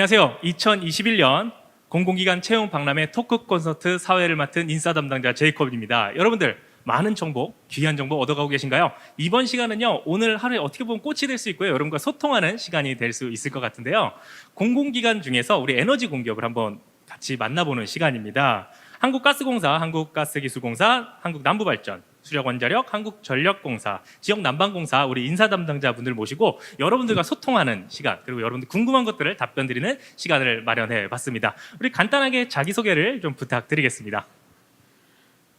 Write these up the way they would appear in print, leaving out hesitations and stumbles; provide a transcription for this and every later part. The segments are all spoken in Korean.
안녕하세요. 2021년 공공기관 채용 박람회 토크 콘서트 사회를 맡은 인사 담당자 제이콥입니다. 여러분들 많은 정보, 귀한 정보 얻어가고 계신가요? 이번 시간은요, 오늘 하루에 어떻게 보면 꽃이 될 수 있고요. 여러분과 소통하는 시간이 될 수 있을 것 같은데요. 공공기관 중에서 우리 에너지 공기업을 한번 같이 만나보는 시간입니다. 한국가스공사, 한국가스기술공사, 한국남부발전, 수력원자력, 한국전력공사, 지역난방공사 우리 인사 담당자분들 모시고 여러분들과 소통하는 시간, 그리고 여러분들 궁금한 것들을 답변 드리는 시간을 마련해 봤습니다. 우리 간단하게 자기소개를 좀 부탁드리겠습니다.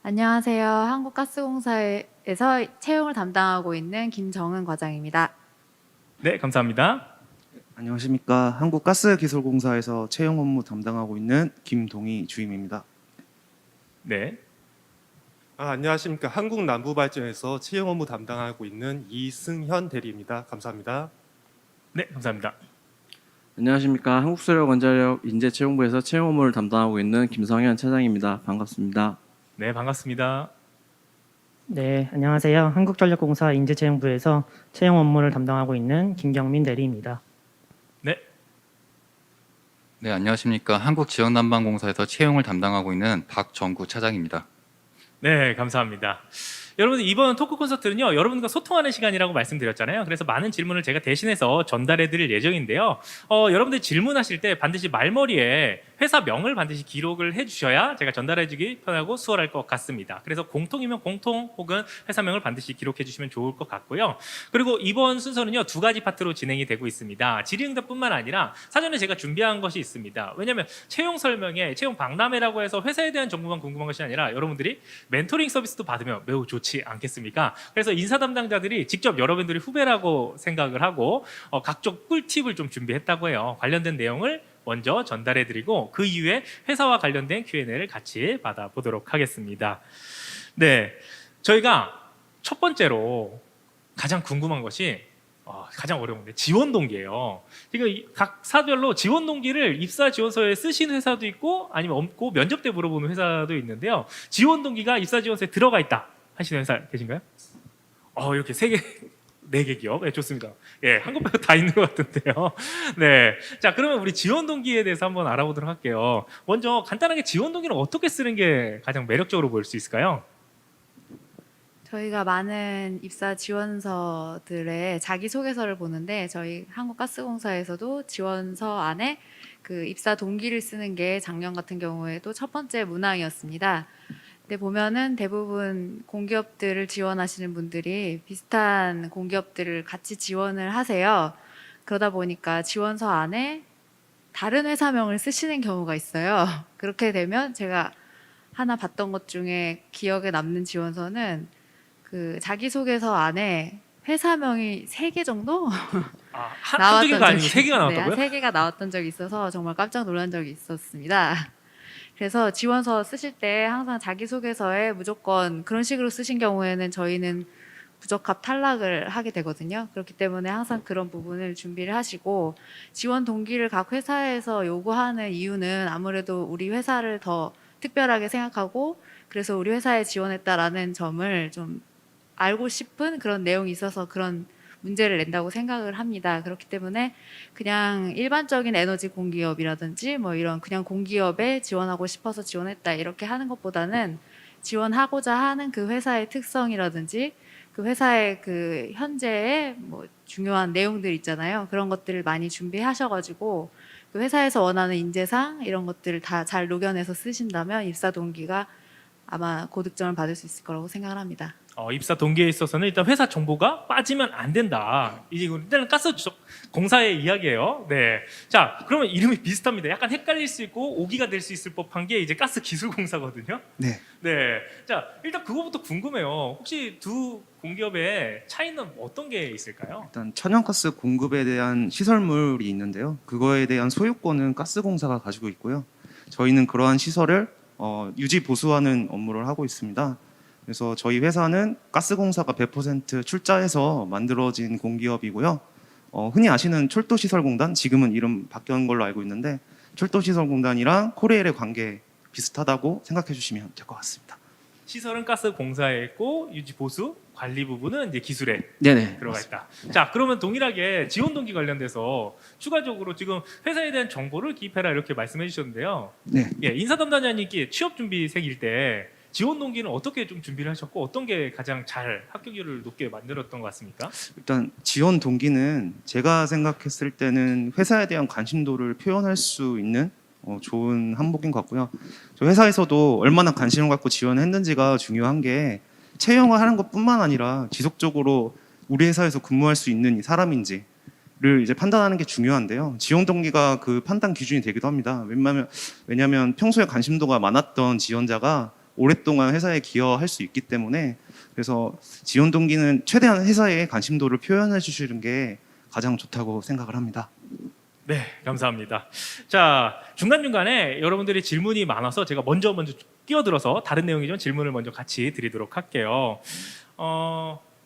안녕하세요. 한국가스공사에서 채용을 담당하고 있는 김정은 과장입니다. 네, 감사합니다. 안녕하십니까. 한국가스기술공사에서 채용 업무 담당하고 있는 김동희 주임입니다. 네, 안녕하십니까. 한국남부발전에서 채용 업무 담당하고 있는 이승현 대리입니다. 감사합니다. 네, 감사합니다. 안녕하십니까. 한국수력원자력 인재채용부에서 채용 업무를 담당하고 있는 김성현 차장입니다. 반갑습니다. 네, 반갑습니다. 네, 안녕하세요. 한국전력공사 인재채용부에서 채용 업무를 담당하고 있는 김경민 대리입니다. 네, 안녕하십니까. 한국지역난방공사에서 채용을 담당하고 있는 박정구 차장입니다. 네, 감사합니다. 여러분들 이번 토크 콘서트는요, 여러분과 소통하는 시간이라고 말씀드렸잖아요. 그래서 많은 질문을 제가 대신해서 전달해 드릴 예정인데요. 여러분들 질문하실 때 반드시 말머리에 회사명을 반드시 기록을 해주셔야 제가 전달해 주기 편하고 수월할 것 같습니다. 그래서 공통이면 공통 혹은 회사명을 반드시 기록해 주시면 좋을 것 같고요. 그리고 이번 순서는요, 두 가지 파트로 진행이 되고 있습니다. 질의응답뿐만 아니라 사전에 제가 준비한 것이 있습니다. 왜냐하면 채용 설명에 채용 박람회라고 해서 회사에 대한 정보만 궁금한 것이 아니라 여러분들이 멘토링 서비스도 받으면 매우 좋지 않겠습니까? 그래서 인사 담당자들이 직접 여러분들이 후배라고 생각을 하고 각종 꿀팁을 좀 준비했다고 해요. 관련된 내용을 먼저 전달해드리고 그 이후에 회사와 관련된 Q&A를 같이 받아보도록 하겠습니다. 네, 저희가 첫 번째로 가장 궁금한 것이 가장 어려운 게 지원 동기예요. 그러니까 각 사별로 지원 동기를 입사 지원서에 쓰신 회사도 있고 아니면 없고 면접 때 물어보는 회사도 있는데요. 지원 동기가 입사 지원서에 들어가 있다 하시는 회사 계신가요? 이렇게 3개, 4개 기업. 네, 좋습니다. 예, 한 곳 빼고 다 있는 것 같은데요. 네. 자, 그러면 우리 지원 동기에 대해서 한번 알아보도록 할게요. 먼저 간단하게 지원 동기는 어떻게 쓰는 게 가장 매력적으로 보일 수 있을까요? 저희가 많은 입사 지원서들의 자기소개서를 보는데 저희 한국가스공사에서도 지원서 안에 그 입사 동기를 쓰는 게 작년 같은 경우에도 첫 번째 문항이었습니다. 근데 보면은 대부분 공기업들을 지원하시는 분들이 비슷한 공기업들을 같이 지원을 하세요. 그러다 보니까 지원서 안에 다른 회사명을 쓰시는 경우가 있어요. 그렇게 되면 제가 하나 봤던 것 중에 기억에 남는 지원서는 그 자기소개서 안에 회사명이 3개 정도 한두 개가 아니고 3개가 나왔다고요? 네, 3개가 나왔던 적이 있어서 정말 깜짝 놀란 적이 있었습니다. 그래서 지원서 쓰실 때 항상 자기소개서에 무조건 그런 식으로 쓰신 경우에는 저희는 부적합 탈락을 하게 되거든요. 그렇기 때문에 항상 그런 부분을 준비를 하시고 지원 동기를 각 회사에서 요구하는 이유는 아무래도 우리 회사를 더 특별하게 생각하고 그래서 우리 회사에 지원했다라는 점을 좀 알고 싶은 그런 내용이 있어서 그런 문제를 낸다고 생각을 합니다. 그렇기 때문에 그냥 일반적인 에너지 공기업이라든지 뭐 이런 그냥 공기업에 지원하고 싶어서 지원했다 이렇게 하는 것보다는 지원하고자 하는 그 회사의 특성이라든지 그 회사의 그 현재의 뭐 중요한 내용들 있잖아요. 그런 것들을 많이 준비하셔가지고 그 회사에서 원하는 인재상 이런 것들을 다 잘 녹여내서 쓰신다면 입사 동기가 아마 고득점을 받을 수 있을 거라고 생각을 합니다. 입사 동기에 있어서는 일단 회사 정보가 빠지면 안 된다. 이제 일단은 가스 공사의 이야기예요. 네. 자, 그러면 이름이 비슷합니다. 약간 헷갈릴 수 있고 오기가 될 수 있을 법한 게 이제 가스 기술공사거든요. 네. 네. 자, 일단 그거부터 궁금해요. 혹시 두 공기업의 차이는 어떤 게 있을까요? 일단 천연가스 공급에 대한 시설물이 있는데요. 그거에 대한 소유권은 가스공사가 가지고 있고요. 저희는 그러한 시설을 유지 보수하는 업무를 하고 있습니다. 그래서 저희 회사는 가스공사가 100% 출자해서 만들어진 공기업이고요. 흔히 아시는 철도시설공단, 지금은 이름 바뀐 걸로 알고 있는데 철도시설공단이랑 코레일의 관계 비슷하다고 생각해 주시면 될 것 같습니다. 시설은 가스 공사에 있고 유지 보수 관리 부분은 이제 기술에 네네. 들어가 있다. 자, 그러면 동일하게 지원 동기 관련돼서 추가적으로 지금 회사에 대한 정보를 기입해라 이렇게 말씀해 주셨는데요. 네. 예, 인사 담당자님께 취업 준비생일 때 지원 동기는 어떻게 좀 준비를 하셨고 어떤 게 가장 잘 합격률을 높게 만들었던 것 같습니까? 일단 지원 동기는 제가 생각했을 때는 회사에 대한 관심도를 표현할 수 있는 좋은 항목인 것 같고요. 저 회사에서도 얼마나 관심을 갖고 지원했는지가 중요한 게 채용을 하는 것뿐만 아니라 지속적으로 우리 회사에서 근무할 수 있는 이 사람인지를 이제 판단하는 게 중요한데요. 지원 동기가 그 판단 기준이 되기도 합니다. 왜냐하면 평소에 관심도가 많았던 지원자가 오랫동안 회사에 기여할 수 있기 때문에 그래서 지원 동기는 최대한 회사에 관심도를 표현해 주시는 게 가장 좋다고 생각을 합니다. 네, 감사합니다. 자, 중간중간에 여러분들이 질문이 많아서 제가 먼저 끼어들어서 다른 내용이지만 질문을 먼저 같이 드리도록 할게요.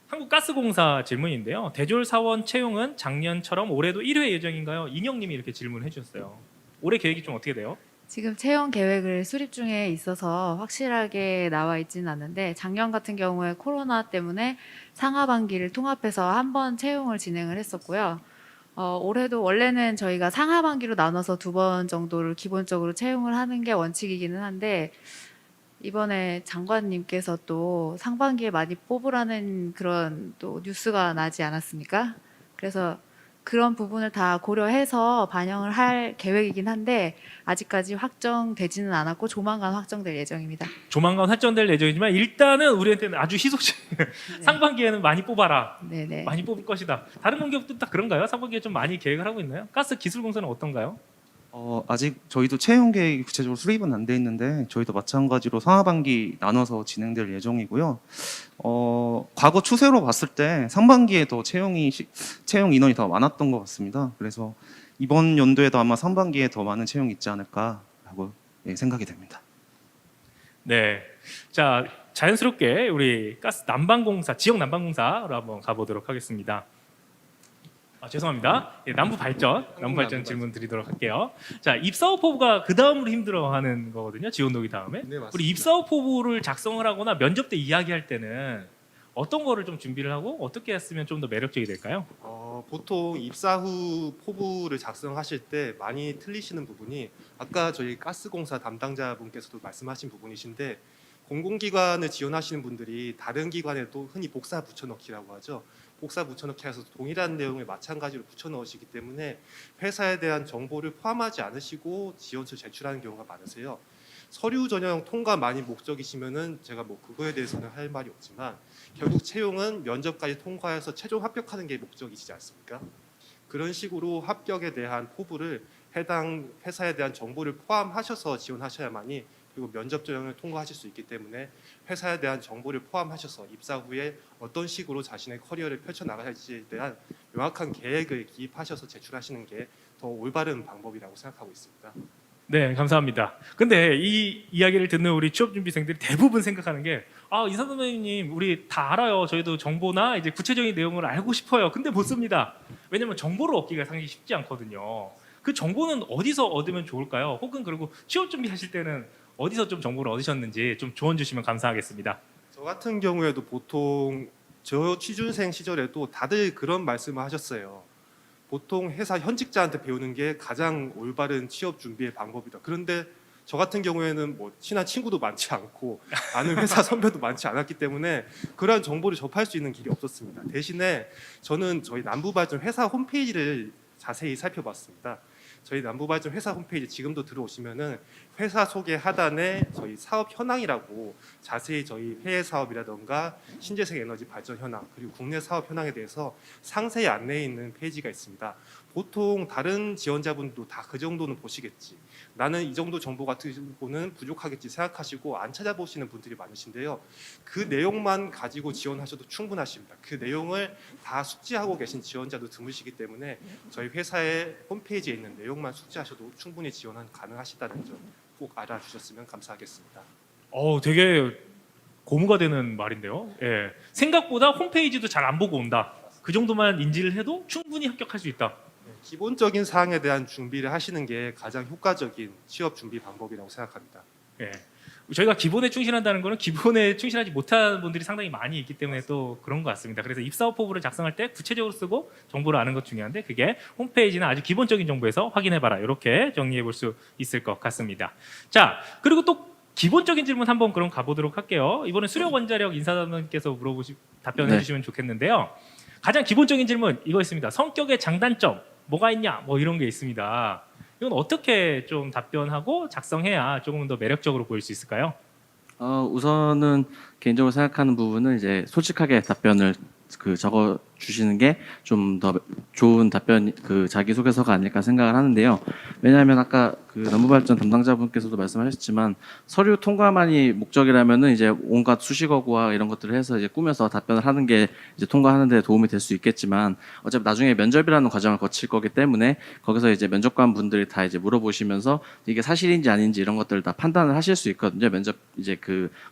한국가스공사 질문인데요. 대졸 사원 채용은 작년처럼 올해도 1회 예정인가요? 인영님이 이렇게 질문해 주셨어요. 올해 계획이 좀 어떻게 돼요? 지금 채용 계획을 수립 중에 있어서 확실하게 나와 있지는 않는데 작년 같은 경우에 코로나 때문에 상하반기를 통합해서 한 번 채용을 진행을 했었고요. 올해도 원래는 저희가 상하반기로 나눠서 2번 정도를 기본적으로 채용을 하는 게 원칙이기는 한데 이번에 장관님께서 또 상반기에 많이 뽑으라는 그런 또 뉴스가 나지 않았습니까? 그래서 그런 부분을 다 고려해서 반영을 할 계획이긴 한데 아직까지 확정되지는 않았고 조만간 확정될 예정입니다. 조만간 확정될 예정이지만 일단은 우리한테는 아주 희소식. 상반기에는 많이 뽑아라. 네네. 많이 뽑을 것이다. 다른 공기업도 딱 그런가요? 상반기에 좀 많이 계획을 하고 있나요? 가스 기술공사는 어떤가요? 아직 저희도 채용 계획이 구체적으로 수립은 안 돼 있는데 저희도 마찬가지로 상하반기 나눠서 진행될 예정이고요. 과거 추세로 봤을 때 상반기에 더 채용 인원이 더 많았던 것 같습니다. 그래서 이번 연도에도 아마 상반기에 더 많은 채용이 있지 않을까라고 생각이 됩니다. 네. 자, 자연스럽게 우리 가스 난방공사, 지역 난방공사로 한번 가보도록 하겠습니다. 죄송합니다. 남부 발전 질문 드리도록 할게요. 자, 입사업 포부가 그 다음으로 힘들어하는 거거든요. 지원 동기 다음에. 네, 맞습니다. 우리 입사업 포부를 작성을 하거나 면접 때 이야기할 때는 어떤 거를 좀 준비를 하고 어떻게 했으면 좀 더 매력적이 될까요? 보통 입사 후 포부를 작성하실 때 많이 틀리시는 부분이 아까 저희 가스공사 담당자분께서도 말씀하신 부분이신데 공공기관을 지원하시는 분들이 다른 기관에도 흔히 복사 붙여넣기라고 하죠. 복사 붙여넣기 해서 동일한 내용을 마찬가지로 붙여넣으시기 때문에 회사에 대한 정보를 포함하지 않으시고 지원서 제출하는 경우가 많으세요. 서류 전형 통과만이 목적이시면은 제가 뭐 그거에 대해서는 할 말이 없지만 결국 채용은 면접까지 통과해서 최종 합격하는 게 목적이시지 않습니까? 그런 식으로 합격에 대한 포부를 해당 회사에 대한 정보를 포함하셔서 지원하셔야만이 그리고 면접 전형을 통과하실 수 있기 때문에 회사에 대한 정보를 포함하셔서 입사 후에 어떤 식으로 자신의 커리어를 펼쳐나갈지에 대한 명확한 계획을 기입하셔서 제출하시는 게 더 올바른 방법이라고 생각하고 있습니다. 네, 감사합니다. 근데 이 이야기를 듣는 우리 취업준비생들이 대부분 생각하는 게 인사 선생님 우리 다 알아요. 저희도 정보나 이제 구체적인 내용을 알고 싶어요. 근데 못 씁니다. 왜냐면 정보를 얻기가 상당히 쉽지 않거든요. 그 정보는 어디서 얻으면 좋을까요? 혹은 그리고 취업 준비하실 때는 어디서 좀 정보를 얻으셨는지 좀 조언 주시면 감사하겠습니다. 저 같은 경우에도 보통 저 취준생 시절에도 다들 그런 말씀을 하셨어요. 보통 회사 현직자한테 배우는 게 가장 올바른 취업 준비의 방법이다. 그런데 저 같은 경우에는 뭐 친한 친구도 많지 않고 아는 회사 선배도 많지 않았기 때문에 그러한 정보를 접할 수 있는 길이 없었습니다. 대신에 저는 저희 남부발전 회사 홈페이지를 자세히 살펴봤습니다. 저희 남부발전 회사 홈페이지 지금도 들어오시면은 회사 소개 하단에 저희 사업 현황이라고 자세히 저희 해외 사업이라던가 신재생 에너지 발전 현황 그리고 국내 사업 현황에 대해서 상세히 안내해 있는 페이지가 있습니다. 보통 다른 지원자분도 다 그 정도는 보시겠지. 나는 이 정도 정보 같은 거는 부족하겠지 생각하시고 안 찾아보시는 분들이 많으신데요. 그 내용만 가지고 지원하셔도 충분하십니다. 그 내용을 다 숙지하고 계신 지원자도 드무시기 때문에 저희 회사의 홈페이지에 있는 내용만 숙지하셔도 충분히 지원 가능하시다는 점 꼭 알아주셨으면 감사하겠습니다. 되게 고무가 되는 말인데요. 예. 생각보다 홈페이지도 잘 안 보고 온다. 그 정도만 인지를 해도 충분히 합격할 수 있다. 기본적인 사항에 대한 준비를 하시는 게 가장 효과적인 취업 준비 방법이라고 생각합니다. 예. 저희가 기본에 충실한다는 거는 기본에 충실하지 못한 분들이 상당히 많이 있기 때문에 또 그런 것 같습니다. 그래서 입사업포부를 작성할 때 구체적으로 쓰고 정보를 아는 것 중요한데 그게 홈페이지나 아주 기본적인 정보에서 확인해봐라 이렇게 정리해 볼 수 있을 것 같습니다. 자, 그리고 또 기본적인 질문 한번 그럼 가보도록 할게요. 이번에 수력원자력 인사담당께서 답변해 네. 주시면 좋겠는데요. 가장 기본적인 질문 이거 있습니다. 성격의 장단점 뭐가 있냐 뭐 이런 게 있습니다. 이건 어떻게 좀 답변하고 작성해야 조금 더 매력적으로 보일 수 있을까요? 우선은 개인적으로 생각하는 부분은 이제 솔직하게 답변을 적어 주시는 게 좀 더 좋은 답변 자기소개서가 아닐까 생각을 하는데요. 왜냐하면 아까 업무발전 담당자분께서도 말씀하셨지만 서류 통과만이 목적이라면은 이제 온갖 수식어구와 이런 것들을 해서 이제 꾸며서 답변을 하는 게 이제 통과하는 데 도움이 될 수 있겠지만 어차피 나중에 면접이라는 과정을 거칠 거기 때문에 거기서 이제 면접관 분들이 다 이제 물어보시면서 이게 사실인지 아닌지 이런 것들을 다 판단을 하실 수 있거든요. 면접 이제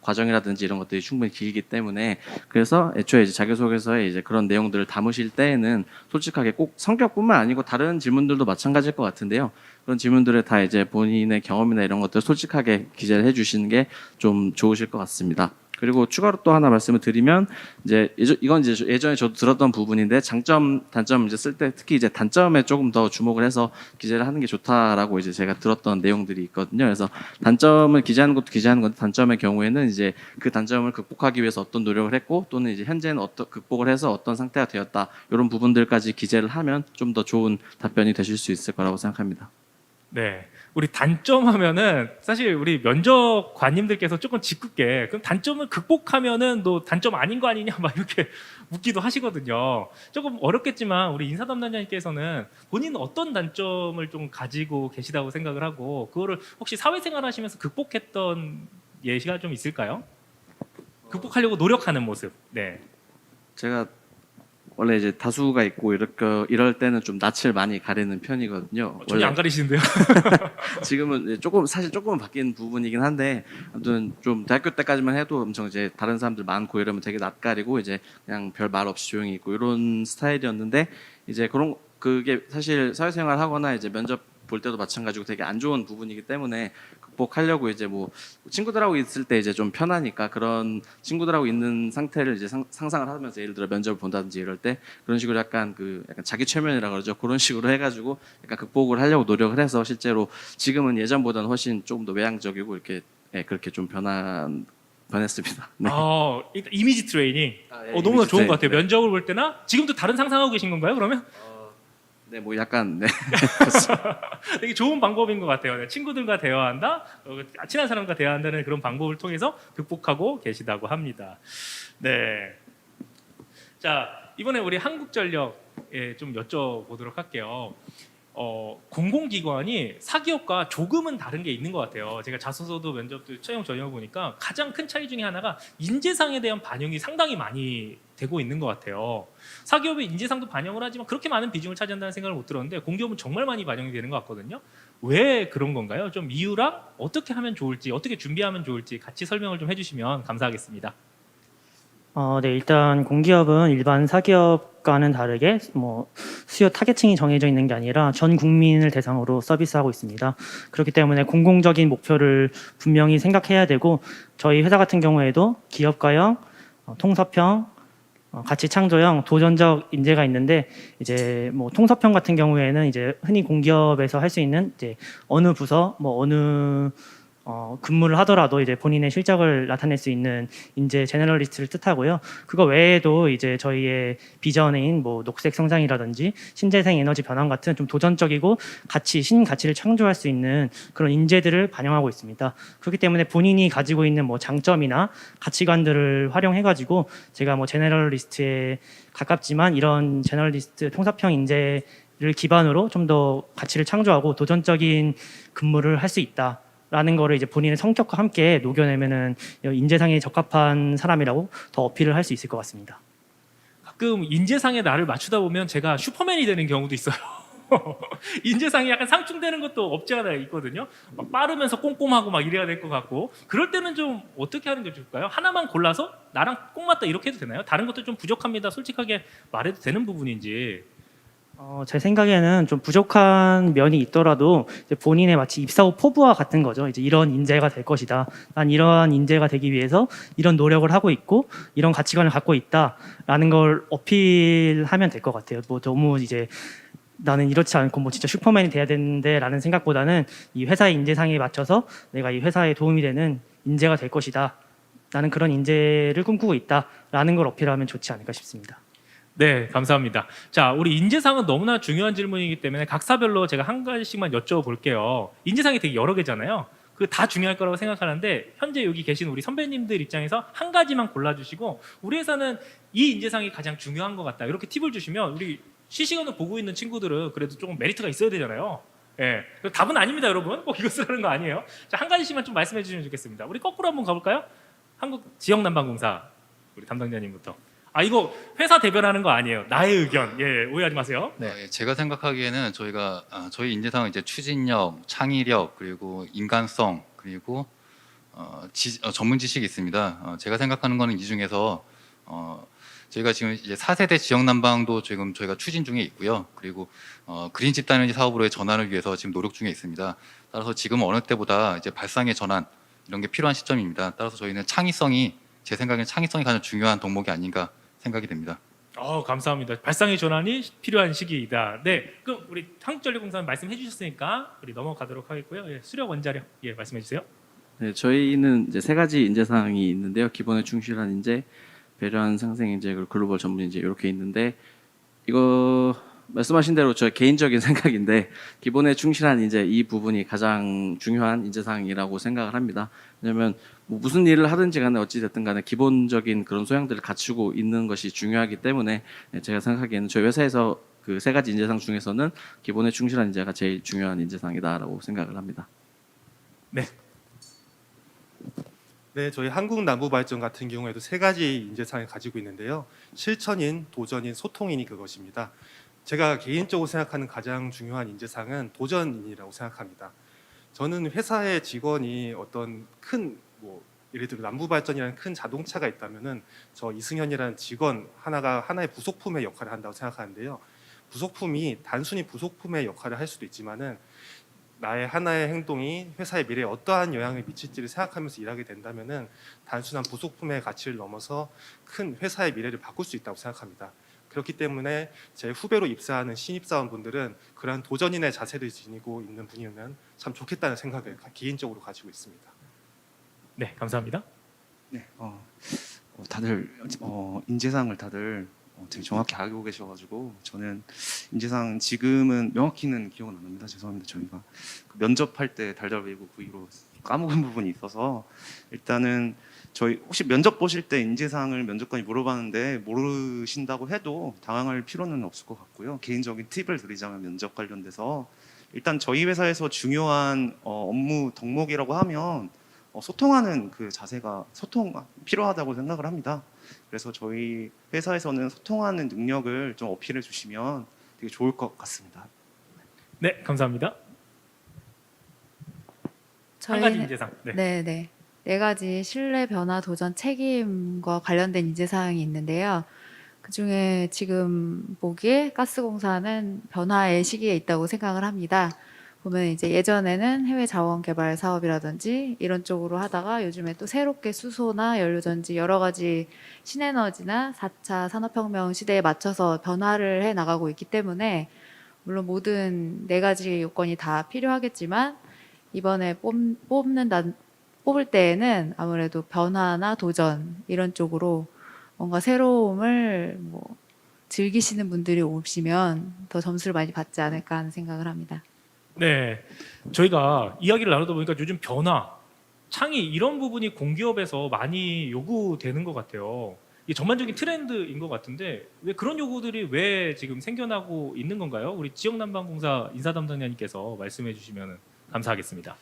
과정이라든지 이런 것들이 충분히 길기 때문에 그래서 애초에 이제 자기소개서에 이제 그런 내용들을 담으실 때에는 솔직하게 꼭 성격뿐만 아니고 다른 질문들도 마찬가지일 것 같은데요. 그런 질문들을 다 이제 본인의 경험이나 이런 것들 솔직하게 기재를 해주시는 게 좀 좋으실 것 같습니다. 그리고 추가로 또 하나 말씀을 드리면 이건 이제 예전에 저도 들었던 부분인데 장점, 단점 이제 쓸 때 특히 이제 단점에 조금 더 주목을 해서 기재를 하는 게 좋다라고 이제 제가 들었던 내용들이 있거든요. 그래서 단점을 기재하는 것도 기재하는 건데 단점의 경우에는 이제 그 단점을 극복하기 위해서 어떤 노력을 했고 또는 이제 현재는 어떤 극복을 해서 어떤 상태가 되었다 이런 부분들까지 기재를 하면 좀 더 좋은 답변이 되실 수 있을 거라고 생각합니다. 네. 우리 단점 하면은 사실 우리 면접관님들께서 조금 짓궂게 그럼 단점을 극복하면은 너 단점 아닌 거 아니냐 막 이렇게 묻기도 하시거든요. 조금 어렵겠지만 우리 인사 담당자님께서는 본인은 어떤 단점을 좀 가지고 계시다고 생각을 하고 그거를 혹시 사회생활 하시면서 극복했던 예시가 좀 있을까요? 극복하려고 노력하는 모습. 네. 제가 원래 이제 다수가 있고 이럴 때는 좀 낯을 많이 가리는 편이거든요. 전혀 안 가리시는데요. 지금은 이제 조금은 바뀐 부분이긴 한데 아무튼 좀 대학교 때까지만 해도 엄청 이제 다른 사람들 많고 이러면 되게 낯가리고 이제 그냥 별 말 없이 조용히 있고 이런 스타일이었는데 이제 그게 사실 사회생활 하거나 이제 면접 볼 때도 마찬가지고 되게 안 좋은 부분이기 때문에 극복하려고 이제 뭐 친구들하고 있을 때 이제 좀 편하니까 그런 친구들하고 있는 상태를 이제 상상을 하면서 예를 들어 면접을 본다든지 이럴 때 그런 식으로 약간 자기 최면이라 그러죠. 그런 식으로 해가지고 약간 극복을 하려고 노력을 해서 실제로 지금은 예전보다는 훨씬 조금 더 외향적이고 이렇게 그렇게 좀 변했습니다. 네. 일단 이미지 트레이닝. 예, 너무나 이미지 좋은 것 트레이닝, 같아요. 네. 면접을 볼 때나 지금도 다른 상상하고 계신 건가요? 그러면 네, 뭐 약간 네. 되게 좋은 방법인 것 같아요. 네, 친구들과 대화한다, 친한 사람과 대화한다는 그런 방법을 통해서 극복하고 계시다고 합니다. 네. 자, 이번에 우리 한국전력에 좀 여쭤보도록 할게요. 공공기관이 사기업과 조금은 다른 게 있는 것 같아요. 제가 자소서도 면접도 채용 전혀 보니까 가장 큰 차이 중에 하나가 인재상에 대한 반영이 상당히 많이 되고 있는 것 같아요. 사기업은 인재상도 반영을 하지만 그렇게 많은 비중을 차지한다는 생각을 못 들었는데 공기업은 정말 많이 반영이 되는 것 같거든요. 왜 그런 건가요? 좀 이유랑 어떻게 하면 좋을지, 어떻게 준비하면 좋을지 같이 설명을 좀 해주시면 감사하겠습니다. 네, 일단 공기업은 일반 사기업과는 다르게 수요 타겟층이 정해져 있는 게 아니라 전 국민을 대상으로 서비스하고 있습니다. 그렇기 때문에 공공적인 목표를 분명히 생각해야 되고 저희 회사 같은 경우에도 기업가형, 통섭형, 가치 창조형, 도전적 인재가 있는데 이제 통섭형 같은 경우에는 이제 흔히 공기업에서 할 수 있는 이제 어느 부서, 어느 근무를 하더라도 이제 본인의 실적을 나타낼 수 있는 인재 제너럴리스트를 뜻하고요. 그거 외에도 이제 저희의 비전인 녹색 성장이라든지 신재생 에너지 변환 같은 좀 도전적이고 신가치를 창조할 수 있는 그런 인재들을 반영하고 있습니다. 그렇기 때문에 본인이 가지고 있는 장점이나 가치관들을 활용해가지고 제가 제너럴리스트에 가깝지만 이런 제너럴리스트 통섭형 인재를 기반으로 좀 더 가치를 창조하고 도전적인 근무를 할 수 있다. 라는 거를 이제 본인의 성격과 함께 녹여내면은 인재상에 적합한 사람이라고 더 어필을 할 수 있을 것 같습니다. 가끔 인재상에 나를 맞추다 보면 제가 슈퍼맨이 되는 경우도 있어요. 인재상이 약간 상충되는 것도 없지 않아 있거든요. 막 빠르면서 꼼꼼하고 막 이래야 될 것 같고 그럴 때는 좀 어떻게 하는 게 좋을까요? 하나만 골라서 나랑 꼭 맞다 이렇게 해도 되나요? 다른 것도 좀 부족합니다. 솔직하게 말해도 되는 부분인지 제 생각에는 좀 부족한 면이 있더라도 이제 본인의 마치 입사 후 포부와 같은 거죠. 이제 이런 인재가 될 것이다. 난 이러한 인재가 되기 위해서 이런 노력을 하고 있고 이런 가치관을 갖고 있다라는 걸 어필하면 될 것 같아요. 뭐 너무 이제 나는 이렇지 않고 뭐 진짜 슈퍼맨이 돼야 되는데라는 생각보다는 이 회사의 인재상에 맞춰서 내가 이 회사에 도움이 되는 인재가 될 것이다. 나는 그런 인재를 꿈꾸고 있다라는 걸 어필하면 좋지 않을까 싶습니다. 네, 감사합니다. 자, 우리 인재상은 너무나 중요한 질문이기 때문에 각사별로 제가 한 가지씩만 여쭤볼게요. 인재상이 되게 여러 개잖아요. 그 다 중요할 거라고 생각하는데 현재 여기 계신 우리 선배님들 입장에서 한 가지만 골라주시고 우리 회사는 이 인재상이 가장 중요한 것 같다. 이렇게 팁을 주시면 우리 실시간으로 보고 있는 친구들은 그래도 조금 메리트가 있어야 되잖아요. 예, 답은 아닙니다, 여러분. 꼭 이거 쓰라는 거 아니에요. 자, 한 가지씩만 좀 말씀해 주시면 좋겠습니다. 우리 거꾸로 한번 가볼까요? 한국지역난방공사 우리 담당자님부터. 아, 이거 회사 대변하는 거 아니에요. 나의 의견. 예, 오해하지 마세요. 네. 예, 제가 생각하기에는 저희가 저희 인재상은 이제 추진력, 창의력, 그리고 인간성, 그리고 전문 지식이 있습니다. 제가 생각하는 거는 이 중에서 저희가 지금 이제 4세대 지역 난방도 지금 저희가 추진 중에 있고요. 그리고 그린 집단에너지 사업으로의 전환을 위해서 지금 노력 중에 있습니다. 따라서 지금 어느 때보다 이제 발상의 전환 이런 게 필요한 시점입니다. 따라서 저희는 제 생각에는 창의성이 가장 중요한 덕목이 아닌가 생각이 됩니다. 감사합니다. 발상의 전환이 필요한 시기이다. 네, 그럼 우리 한국전력공사 말씀해 주셨으니까 우리 넘어가도록 하겠고요. 예, 수력 원자력 말씀해 주세요. 네, 저희는 이제 세 가지 인재사항이 있는데요. 기본에 충실한 인재, 배려한 상생 인재, 그리고 글로벌 전문 인재 이렇게 있는데 이거 말씀하신 대로 저 개인적인 생각인데 기본에 충실한 인재 이 부분이 가장 중요한 인재사항이라고 생각을 합니다. 왜냐하면 뭐 무슨 일을 하든지 간에 어찌 됐든 간에 기본적인 그런 소양들을 갖추고 있는 것이 중요하기 때문에 제가 생각하기에는 저희 회사에서 그 세 가지 인재상 중에서는 기본에 충실한 인재가 제일 중요한 인재상이다라고 생각을 합니다. 네, 저희 한국남부발전 같은 경우에도 세 가지 인재상을 가지고 있는데요. 실천인, 도전인, 소통인이 그것입니다. 제가 개인적으로 생각하는 가장 중요한 인재상은 도전인이라고 생각합니다. 저는 회사의 직원이 어떤 큰 예를 들어 남부발전이라는 큰 자동차가 있다면은 저 이승현이라는 직원 하나의 부속품의 역할을 한다고 생각하는데요. 부속품이 단순히 부속품의 역할을 할 수도 있지만은 나의 하나의 행동이 회사의 미래에 어떠한 영향을 미칠지를 생각하면서 일하게 된다면은 단순한 부속품의 가치를 넘어서 큰 회사의 미래를 바꿀 수 있다고 생각합니다. 그렇기 때문에 제 후배로 입사하는 신입사원분들은 그러한 도전인의 자세를 지니고 있는 분이면 참 좋겠다는 생각을 개인적으로 가지고 있습니다. 네, 감사합니다. 네, 다들 인재상을 다들 되게 정확히 알고 계셔가지고 저는 인재상 지금은 명확히는 기억은 안 납니다. 죄송합니다. 저희가 그 면접할 때 달달 외우고 그 이후로 까먹은 부분이 있어서 일단은 저희 혹시 면접 보실 때 인재상을 면접관이 물어봤는데 모르신다고 해도 당황할 필요는 없을 것 같고요. 개인적인 팁을 드리자면 면접 관련돼서 일단 저희 회사에서 중요한 업무 덕목이라고 하면 소통하는 그 자세가 필요하다고 생각을 합니다. 그래서 저희 회사에서는 소통하는 능력을 좀 어필해 주시면 되게 좋을 것 같습니다. 네, 감사합니다. 한 가지 인재상. 네. 네 가지 신뢰, 변화, 도전, 책임과 관련된 인재사항이 있는데요. 그중에 지금 보기에 가스공사는 변화의 시기에 있다고 생각을 합니다. 보면 이제 예전에는 해외 자원 개발 사업이라든지 이런 쪽으로 하다가 요즘에 또 새롭게 수소나 연료전지 여러 가지 신에너지나 4차 산업혁명 시대에 맞춰서 변화를 해 나가고 있기 때문에 물론 모든 네 가지 요건이 다 필요하겠지만 이번에 뽑을 때에는 아무래도 변화나 도전 이런 쪽으로 뭔가 새로움을 즐기시는 분들이 오시면 더 점수를 많이 받지 않을까 하는 생각을 합니다. 네, 저희가 이야기를 나누다 보니까 요즘 변화, 창의 이런 부분이 공기업에서 많이 요구되는 것 같아요. 이게 전반적인 트렌드인 것 같은데 왜 그런 요구들이 왜 지금 생겨나고 있는 건가요? 우리 지역난방공사 인사담당자님께서 말씀해 주시면 감사하겠습니다.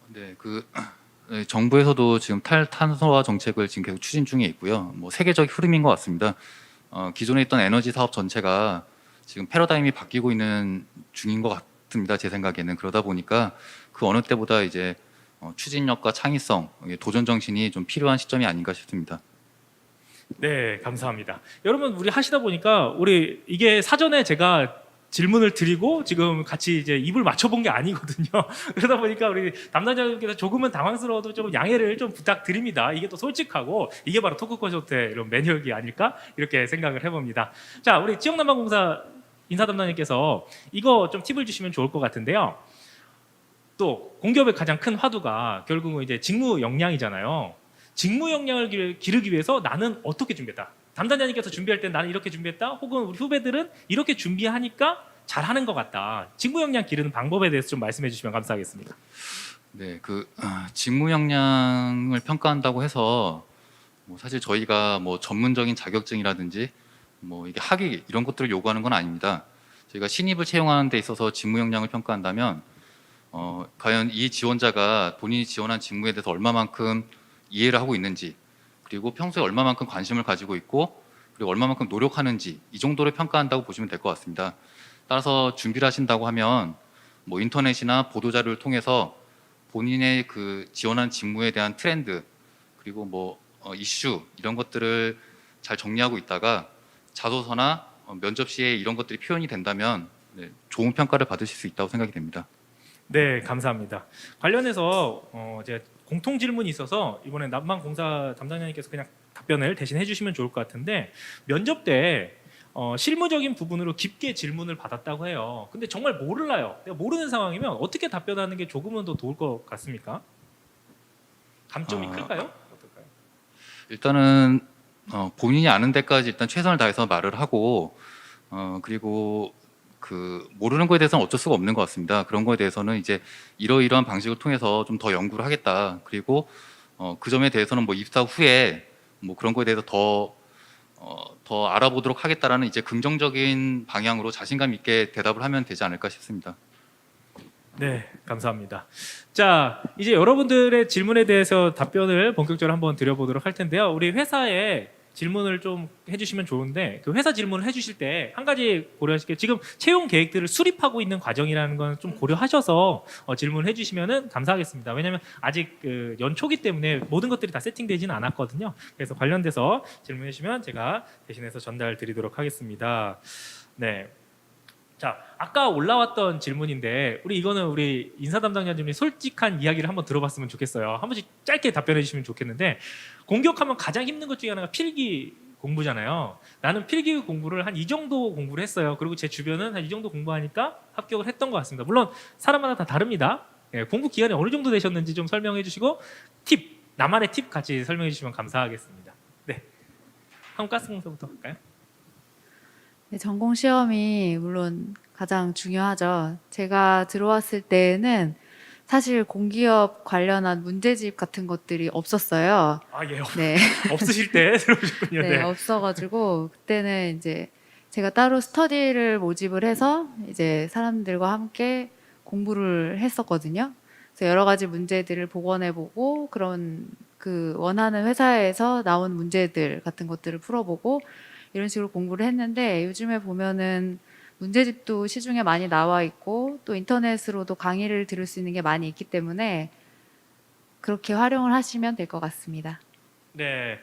네, 정부에서도 지금 탈탄소화 정책을 지금 계속 추진 중에 있고요. 뭐 세계적 흐름인 것 같습니다. 기존에 있던 에너지 사업 전체가 지금 패러다임이 바뀌고 있는 중인 것 같습니다. 제 생각에는 그러다 보니까 그 어느 때보다 이제 추진력과 창의성, 도전 정신이 좀 필요한 시점이 아닌가 싶습니다. 네, 감사합니다. 여러분 우리 하시다 보니까 우리 이게 사전에 제가 질문을 드리고 지금 같이 이제 입을 맞춰본 게 아니거든요. 그러다 보니까 우리 담당자님께서 조금은 당황스러워도 좀 양해를 좀 부탁드립니다. 이게 또 솔직하고 이게 바로 토크 콘서트의 이런 매력이 아닐까 이렇게 생각을 해봅니다. 자, 우리 지역난방공사 인사 담당님께서 이거 좀 팁을 주시면 좋을 것 같은데요. 또 공기업의 가장 큰 화두가 결국은 이제 직무 역량이잖아요. 직무 역량을 기르기 위해서 나는 어떻게 준비했다. 담당자님께서 준비할 때 나는 이렇게 준비했다. 혹은 우리 후배들은 이렇게 준비하니까 잘하는 것 같다. 직무 역량 기르는 방법에 대해서 좀 말씀해 주시면 감사하겠습니다. 네, 직무 역량을 평가한다고 해서 뭐 사실 저희가 뭐 전문적인 자격증이라든지 뭐 이게 학위 이런 것들을 요구하는 건 아닙니다. 저희가 신입을 채용하는 데 있어서 직무 역량을 평가한다면 과연 이 지원자가 본인이 지원한 직무에 대해서 얼마만큼 이해를 하고 있는지, 그리고 평소에 얼마만큼 관심을 가지고 있고, 그리고 얼마만큼 노력하는지, 이 정도를 평가한다고 보시면 될 것 같습니다. 따라서 준비를 하신다고 하면 뭐 인터넷이나 보도자료를 통해서 본인의 그 지원한 직무에 대한 트렌드, 그리고 뭐 이슈 이런 것들을 잘 정리하고 있다가 자소서나 면접 시에 이런 것들이 표현이 된다면 네, 좋은 평가를 받으실 수 있다고 생각이 됩니다. 네, 감사합니다. 관련해서 제가 공통 질문이 있어서 이번에 난방공사 담당자님께서 그냥 답변을 대신 해주시면 좋을 것 같은데, 면접 때 실무적인 부분으로 깊게 질문을 받았다고 해요. 근데 정말 몰라요. 내가 모르는 상황이면 어떻게 답변하는 게 조금은 더 도울 것 같습니까? 감점이 클까요? 어떨까요? 일단은 본인이 아는 데까지 일단 최선을 다해서 말을 하고 그리고 그 모르는 거에 대해서는 어쩔 수가 없는 것 같습니다. 그런 거에 대해서는 이제 이러이러한 방식을 통해서 좀 더 연구를 하겠다. 그리고 그 점에 대해서는 뭐 입사 후에 뭐 그런 거에 대해서 더 알아보도록 하겠다라는 이제 긍정적인 방향으로 자신감 있게 대답을 하면 되지 않을까 싶습니다. 네, 감사합니다. 자, 이제 여러분들의 질문에 대해서 답변을 본격적으로 한번 드려보도록 할 텐데요. 우리 회사에 질문을 좀 해주시면 좋은데, 그 회사 질문을 해주실 때 한 가지 고려하실 게, 지금 채용 계획들을 수립하고 있는 과정이라는 건 좀 고려하셔서 질문을 해주시면 감사하겠습니다. 왜냐하면 아직 그 연초기 때문에 모든 것들이 다 세팅되지는 않았거든요. 그래서 관련돼서 질문해 주시면 제가 대신해서 전달 드리도록 하겠습니다. 네. 자, 아까 올라왔던 질문인데 우리 인사 담당자님이 솔직한 이야기를 한번 들어봤으면 좋겠어요. 한 번씩 짧게 답변해 주시면 좋겠는데, 공격하면 가장 힘든 것 중에 하나가 필기 공부잖아요. 나는 필기 공부를 한 이 정도 공부를 했어요. 그리고 제 주변은 한 이 정도 공부하니까 합격을 했던 것 같습니다. 물론 사람마다 다 다릅니다. 예, 공부 기간이 어느 정도 되셨는지 좀 설명해 주시고, 나만의 팁 같이 설명해 주시면 감사하겠습니다. 네, 한국가스공사부터 할까요? 네, 전공 시험이 물론 가장 중요하죠. 제가 들어왔을 때는 사실 공기업 관련한 문제집 같은 것들이 없었어요. 아, 예, 네, 없으실 때 들어오셨군요. 네, 네. 없어가지고 그때는 이제 제가 따로 스터디를 모집을 해서 이제 사람들과 함께 공부를 했었거든요. 그래서 여러 가지 문제들을 복원해보고 그런 그 원하는 회사에서 나온 문제들 같은 것들을 풀어보고 이런 식으로 공부를 했는데, 요즘에 보면은 문제집도 시중에 많이 나와 있고 또 인터넷으로도 강의를 들을 수 있는 게 많이 있기 때문에 그렇게 활용을 하시면 될 것 같습니다. 네,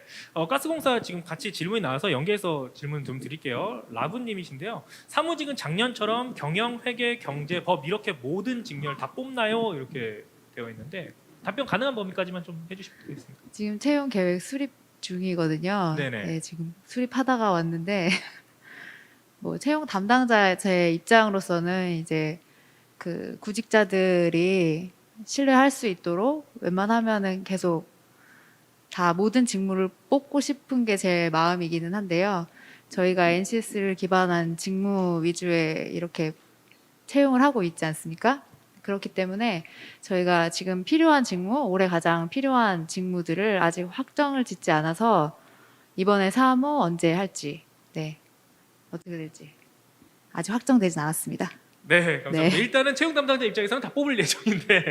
가스공사 지금 같이 질문이 나와서 연계해서 질문 좀 드릴게요. 라브님이신데요. 사무직은 작년처럼 경영, 회계, 경제, 법 이렇게 모든 직렬 다 뽑나요? 이렇게 되어 있는데 답변 가능한 범위까지만 좀 해주시겠습니까? 지금 채용 계획 수립 중이거든요. 네네. 네, 지금 수립하다가 왔는데 뭐 채용 담당자 제 입장으로서는 이제 그 구직자들이 신뢰할 수 있도록 웬만하면은 계속 다 모든 직무를 뽑고 싶은 게 제 마음이기는 한데요. 저희가 NCS를 기반한 직무 위주의 이렇게 채용을 하고 있지 않습니까? 그렇기 때문에 저희가 지금 필요한 직무, 올해 가장 필요한 직무들을 아직 확정을 짓지 않아서 이번에 사무 언제 할지, 네, 어떻게 될지 아직 확정되진 않았습니다. 네, 감사합니다. 네. 일단은 채용 담당자 입장에서는 다 뽑을 예정인데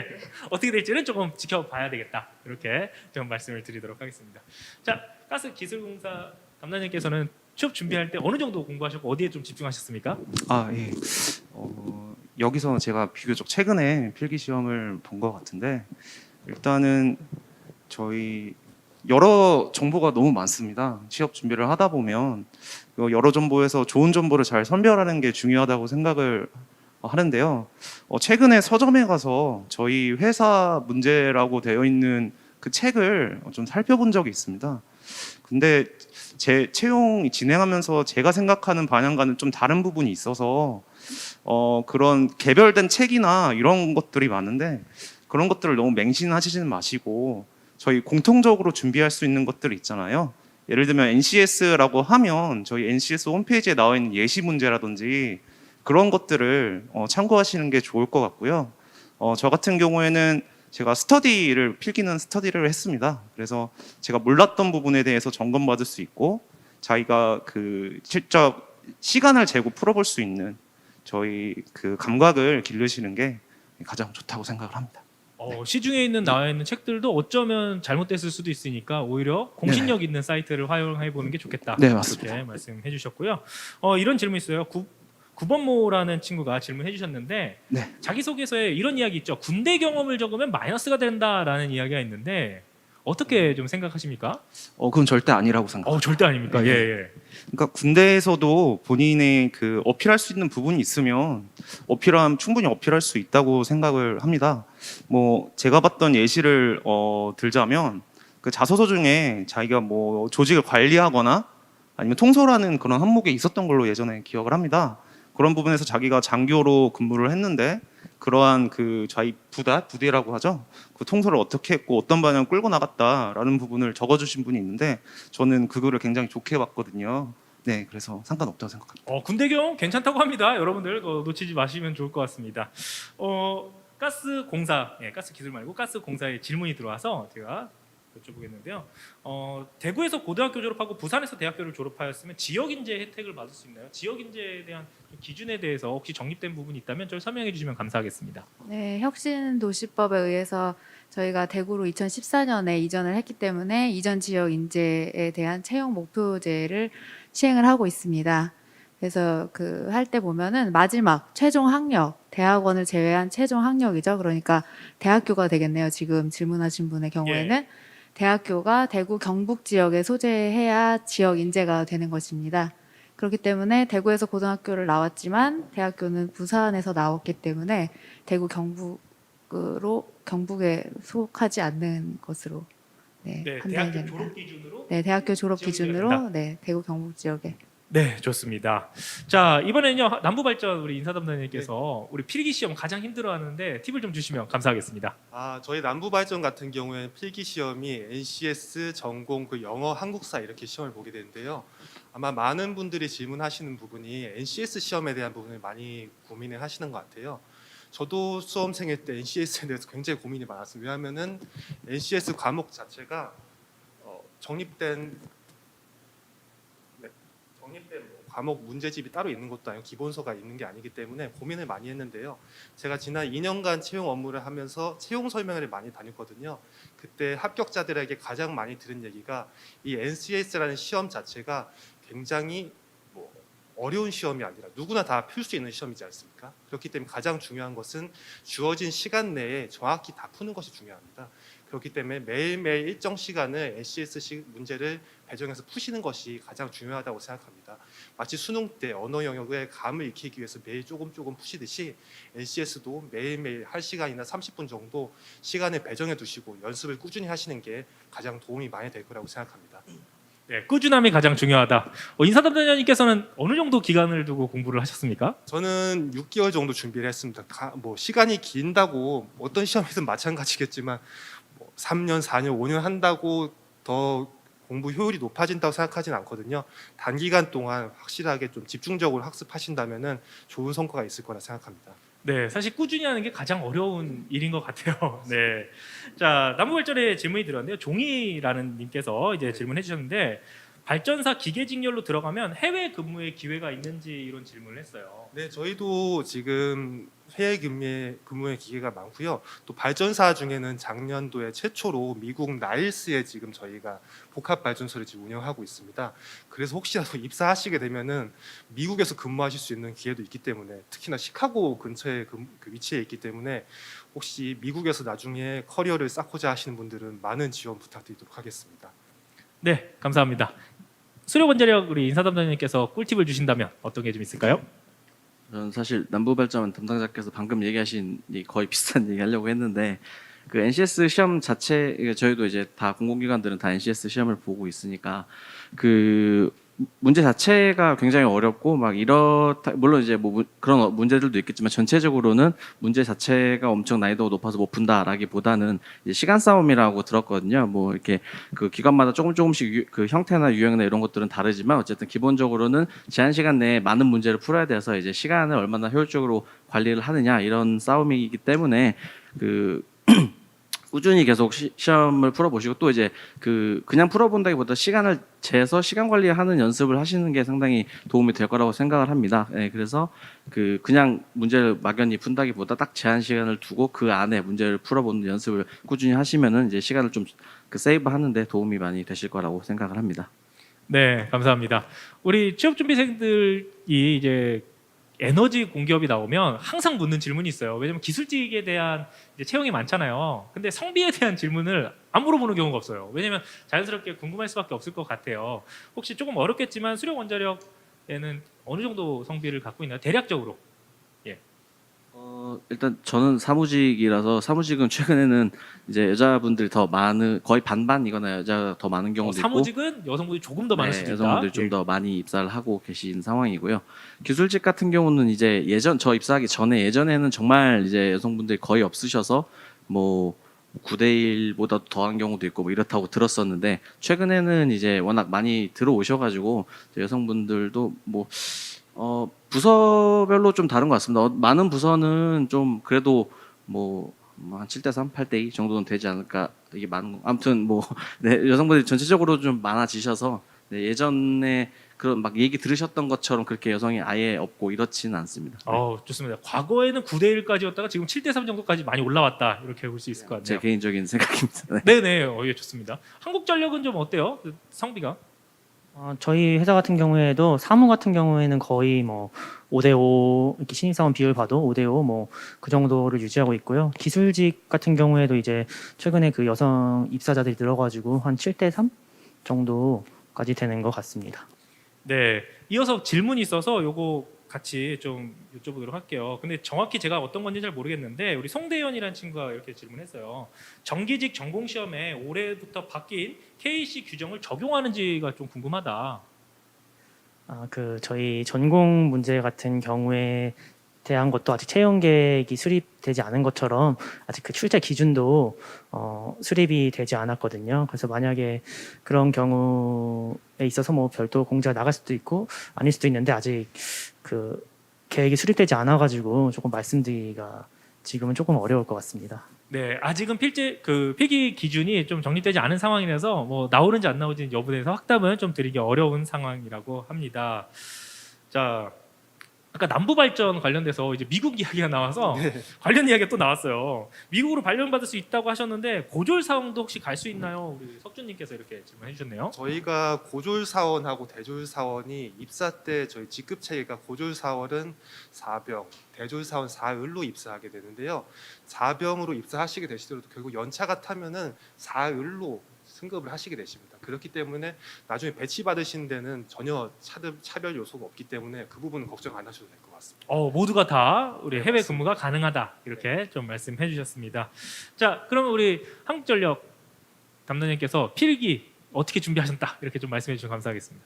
어떻게 될지는 조금 지켜봐야 되겠다. 이렇게 좀 말씀을 드리도록 하겠습니다. 자, 가스기술공사 담당자님께서는 취업 준비할 때 어느 정도 공부하셨고 어디에 좀 집중하셨습니까? 아, 예. 여기서 제가 비교적 최근에 필기 시험을 본 것 같은데, 일단은 저희 여러 정보가 너무 많습니다. 취업 준비를 하다 보면 여러 정보에서 좋은 정보를 잘 선별하는 게 중요하다고 생각을 하는데요. 최근에 서점에 가서 저희 회사 문제라고 되어 있는 그 책을 좀 살펴본 적이 있습니다. 근데 제 채용 진행하면서 제가 생각하는 방향과는 좀 다른 부분이 있어서 그런 개별된 책이나 이런 것들이 많은데 그런 것들을 너무 맹신하시지는 마시고 저희 공통적으로 준비할 수 있는 것들 있잖아요. 예를 들면 NCS라고 하면 저희 NCS 홈페이지에 나와 있는 예시 문제라든지 그런 것들을 참고하시는 게 좋을 것 같고요. 저 같은 경우에는 제가 필기는 스터디를 했습니다. 그래서 제가 몰랐던 부분에 대해서 점검받을 수 있고 자기가 그 직접 시간을 재고 풀어볼 수 있는 저희 그 감각을 기르시는 게 가장 좋다고 생각을 합니다. 시중에 나와 있는 책들도 어쩌면 잘못됐을 수도 있으니까 오히려 공신력 있는 사이트를 활용해 보는 게 좋겠다. 네, 맞습니다. 이렇게 말씀해 주셨고요. 이런 질문 있어요. 9번모라는 친구가 질문해 주셨는데 네. 자기소개서에 이런 이야기 있죠. 군대 경험을 적으면 마이너스가 된다라는 이야기가 있는데 어떻게 좀 생각하십니까? 그건 절대 아니라고 생각합니다. 절대 아닙니까? 네. 예. 그러니까 군대에서도 본인의 그 어필할 수 있는 부분이 있으면 충분히 어필할 수 있다고 생각을 합니다. 뭐 제가 봤던 예시를 들자면 그 자소서 중에 자기가 뭐 조직을 관리하거나 아니면 통솔하는 그런 항목에 있었던 걸로 예전에 기억을 합니다. 그런 부분에서 자기가 장교로 근무를 했는데 그러한 그 저희 부대라고 하죠. 그 통솔을 어떻게 했고 어떤 방향 끌고 나갔다라는 부분을 적어주신 분이 있는데 저는 그 글을 굉장히 좋게 봤거든요. 네, 그래서 상관없다고 생각합니다. 군대 경험 괜찮다고 합니다. 여러분들 놓치지 마시면 좋을 것 같습니다. 가스 공사, 가스 기술 말고 가스 공사에 질문이 들어와서 제가 여쭤보겠는데요. 대구에서 고등학교 졸업하고 부산에서 대학교를 졸업하였으면 지역 인재 혜택을 받을 수 있나요? 지역 인재에 대한 기준에 대해서 혹시 정립된 부분이 있다면 좀 설명해 주시면 감사하겠습니다. 네, 혁신도시법에 의해서 저희가 대구로 2014년에 이전을 했기 때문에 이전 지역 인재에 대한 채용 목표제를 시행을 하고 있습니다. 그래서 그 할 때 보면은 마지막 최종 학력, 대학원을 제외한 최종 학력이죠. 그러니까 대학교가 되겠네요. 지금 질문하신 분의 경우에는 대학교가 대구 경북 지역에 소재해야 지역 인재가 되는 것입니다. 그렇기 때문에 대구에서 고등학교를 나왔지만 대학교는 부산에서 나왔기 때문에 대구 경북에 속하지 않는 것으로 판단이 대학교 됩니다. 졸업 기준으로 네, 대학교 졸업 지역 기준으로 인재가 대구 경북 지역에. 네, 좋습니다. 자, 이번에는요. 남부발전 우리 인사담당님께서 우리 필기 시험 가장 힘들어하는데 팁을 좀 주시면 감사하겠습니다. 저희 남부발전 같은 경우에는 필기 시험이 NCS, 전공, 그 영어, 한국사 이렇게 시험을 보게 되는데요. 아마 많은 분들이 질문하시는 부분이 NCS 시험에 대한 부분을 많이 고민을 하시는 것 같아요. 저도 수험생일 때 NCS에 대해서 굉장히 고민이 많았습니다. 왜냐하면은 NCS 과목 자체가 정립된 뭐 과목 문제집이 따로 있는 것도 아니고 기본서가 있는 게 아니기 때문에 고민을 많이 했는데요. 제가 지난 2년간 채용 업무를 하면서 채용 설명회를 많이 다녔거든요. 그때 합격자들에게 가장 많이 들은 얘기가 이 NCS라는 시험 자체가 굉장히 어려운 시험이 아니라 누구나 다 풀 수 있는 시험이지 않습니까? 그렇기 때문에 가장 중요한 것은 주어진 시간 내에 정확히 다 푸는 것이 중요합니다. 그렇기 때문에 매일매일 일정 시간을 NCS 문제를 배정해서 푸시는 것이 가장 중요하다고 생각합니다. 마치 수능 때 언어 영역의 감을 익히기 위해서 매일 조금 푸시듯이 NCS도 매일매일 1시간이나 30분 정도 시간을 배정해 두시고 연습을 꾸준히 하시는 게 가장 도움이 많이 될 거라고 생각합니다. 네, 꾸준함이 가장 중요하다. 인사담당님께서는 어느 정도 기간을 두고 공부를 하셨습니까? 저는 6개월 정도 준비를 했습니다. 시간이 긴다고 어떤 시험이든 마찬가지겠지만 3년, 4년, 5년 한다고 더 공부 효율이 높아진다고 생각하진 않거든요. 단기간 동안 확실하게 좀 집중적으로 학습하신다면은 좋은 성과가 있을 거라 생각합니다. 네, 사실 꾸준히 하는 게 가장 어려운 일인 것 같아요. 네, 자 남부발전에 질문이 들었는데요. 종이라는 님께서 이제 질문해 주셨는데 발전사 기계직렬로 들어가면 해외 근무의 기회가 있는지 이런 질문을 했어요. 네, 저희도 지금 해외 근무의 기회가 많고요. 또 발전사 중에는 작년도에 최초로 미국 나일스에 지금 저희가 복합 발전소를 지금 운영하고 있습니다. 그래서 혹시라도 입사하시게 되면은 미국에서 근무하실 수 있는 기회도 있기 때문에 특히나 시카고 근처에 그 위치에 있기 때문에 혹시 미국에서 나중에 커리어를 쌓고자 하시는 분들은 많은 지원 부탁드리도록 하겠습니다. 네, 감사합니다. 수력원자력 우리 인사담당님께서 꿀팁을 주신다면 어떤 게 좀 있을까요? 저는 사실 남부발전 담당자께서 방금 얘기하신 이 거의 비슷한 얘기 하려고 했는데 그 NCS 시험 자체 저희도 이제 다 공공기관들은 다 NCS 시험을 보고 있으니까 그 문제 자체가 굉장히 어렵고 막 이렇다 물론 이제 뭐 그런 문제들도 있겠지만 전체적으로는 문제 자체가 엄청 난이도가 높아서 못 푼다라기보다는 이제 시간 싸움이라고 들었거든요. 뭐 이렇게 그 기관마다 조금씩 그 형태나 유형이나 이런 것들은 다르지만 어쨌든 기본적으로는 제한 시간 내에 많은 문제를 풀어야 돼서 이제 시간을 얼마나 효율적으로 관리를 하느냐 이런 싸움이기 때문에 그 꾸준히 계속 시험을 풀어보시고 또 이제 그냥 풀어본다기보다 시간을 재서 시간 관리하는 연습을 하시는 게 상당히 도움이 될 거라고 생각을 합니다. 네, 그래서 그냥 문제를 막연히 푼다기보다 딱 제한 시간을 두고 그 안에 문제를 풀어보는 연습을 꾸준히 하시면은 이제 시간을 좀 세이브하는데 도움이 많이 되실 거라고 생각을 합니다. 네, 감사합니다. 우리 취업 준비생들이 이제 에너지 공기업이 나오면 항상 묻는 질문이 있어요. 왜냐면 기술직에 대한 이제 채용이 많잖아요. 근데 성비에 대한 질문을 안 물어보는 경우가 없어요. 왜냐면 자연스럽게 궁금할 수밖에 없을 것 같아요. 혹시 조금 어렵겠지만 수력 원자력에는 어느 정도 성비를 갖고 있나요? 대략적으로. 일단 저는 사무직이라서 사무직은 최근에는 이제 여자분들이 더 많은 거의 반반이거나 여자가 더 많은 경우도 있고 사무직은 여성분이 조금 더 많을 수도 있다. 여성분들이 좀 더 많이 입사를 하고 계신 상황이고요. 기술직 같은 경우는 이제 저 입사하기 전에 예전에는 정말 이제 여성분들이 거의 없으셔서 뭐 9대 1보다 더한 경우도 있고 뭐 이렇다고 들었었는데 최근에는 이제 워낙 많이 들어오셔가지고 여성분들도 뭐 부서별로 좀 다른 것 같습니다. 많은 부서는 좀 그래도 뭐 한 7대 3, 8대 2 정도는 되지 않을까. 이게 많은 거. 아무튼 뭐 네, 여성분들이 전체적으로 좀 많아지셔서 네, 예전에 그런 막 얘기 들으셨던 것처럼 그렇게 여성이 아예 없고 이렇지는 않습니다. 좋습니다. 과거에는 9대 1까지였다가 지금 7대 3 정도까지 많이 올라왔다. 이렇게 볼 수 있을 것 같네요. 제 개인적인 생각입니다. 네. 네네, 예, 좋습니다. 한국전력은 좀 어때요? 그 성비가? 저희 회사 같은 경우에도 사무 같은 경우에는 거의 뭐 5대5 이렇게 신입사원 비율 봐도 5대5 뭐 그 정도를 유지하고 있고요. 기술직 같은 경우에도 이제 최근에 그 여성 입사자들이 늘어가지고 한 7대3 정도까지 되는 것 같습니다. 네, 이어서 질문이 있어서 요거 같이 좀 여쭤보도록 할게요. 근데 정확히 제가 어떤 건지 잘 모르겠는데 우리 송대현이라는 친구가 이렇게 질문했어요. 정기직 전공 시험에 올해부터 바뀐 KC 규정을 적용하는지가 좀 궁금하다. 저희 전공 문제 같은 경우에 대한 것도 아직 채용 계획이 수립되지 않은 것처럼 아직 그 출제 기준도 수립이 되지 않았거든요. 그래서 만약에 그런 경우에 있어서 뭐 별도 공지가 나갈 수도 있고 아닐 수도 있는데 아직 그 계획이 수립되지 않아가지고 조금 말씀드리기가 지금은 조금 어려울 것 같습니다. 네, 아직은 필기 기준이 좀 정립되지 않은 상황이라서 뭐 나오는지 안 나오는지 여부에 대해서 확답은 좀 드리기 어려운 상황이라고 합니다. 자, 아까 남부 발전 관련돼서 이제 미국 이야기가 나와서 관련 이야기가 또 나왔어요. 미국으로 발령받을 수 있다고 하셨는데 고졸 사원도 혹시 갈 수 있나요? 우리 석준님께서 이렇게 질문해 주셨네요. 저희가 고졸 사원하고 대졸 사원이 입사 때 저희 직급 체계가 고졸 사원은 4병, 대졸 사원 4을로 입사하게 되는데요. 4병으로 입사하시게 되시더라도 결국 연차가 타면은 4을로 승급을 하시게 되십니다. 그렇기 때문에 나중에 배치 받으신 데는 전혀 차별 요소가 없기 때문에 그 부분은 걱정 안 하셔도 될 것 같습니다. 모두가 다 우리 해외 근무가 가능하다 이렇게 좀 말씀해 주셨습니다. 자, 그러면 우리 한국전력 담당님께서 필기 어떻게 준비하셨다 이렇게 좀 말씀해 주시면 감사하겠습니다.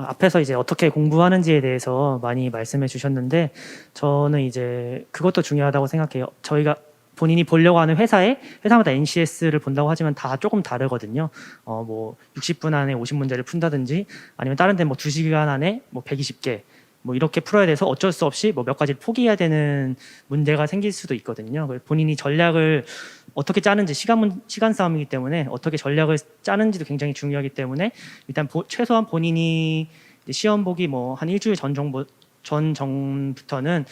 앞에서 이제 어떻게 공부하는지에 대해서 많이 말씀해 주셨는데 저는 이제 그것도 중요하다고 생각해요. 저희가 본인이 보려고 하는 회사마다 NCS를 본다고 하지만 다 조금 다르거든요. 뭐 60분 안에 50문제를 푼다든지 아니면 다른 데 뭐 2시간 안에 뭐 120개 뭐 이렇게 풀어야 돼서 어쩔 수 없이 뭐 몇 가지를 포기해야 되는 문제가 생길 수도 있거든요. 본인이 전략을 어떻게 짜는지 시간 싸움이기 때문에 어떻게 전략을 짜는지도 굉장히 중요하기 때문에 일단 최소한 본인이 시험 보기 뭐 한 일주일 전부터는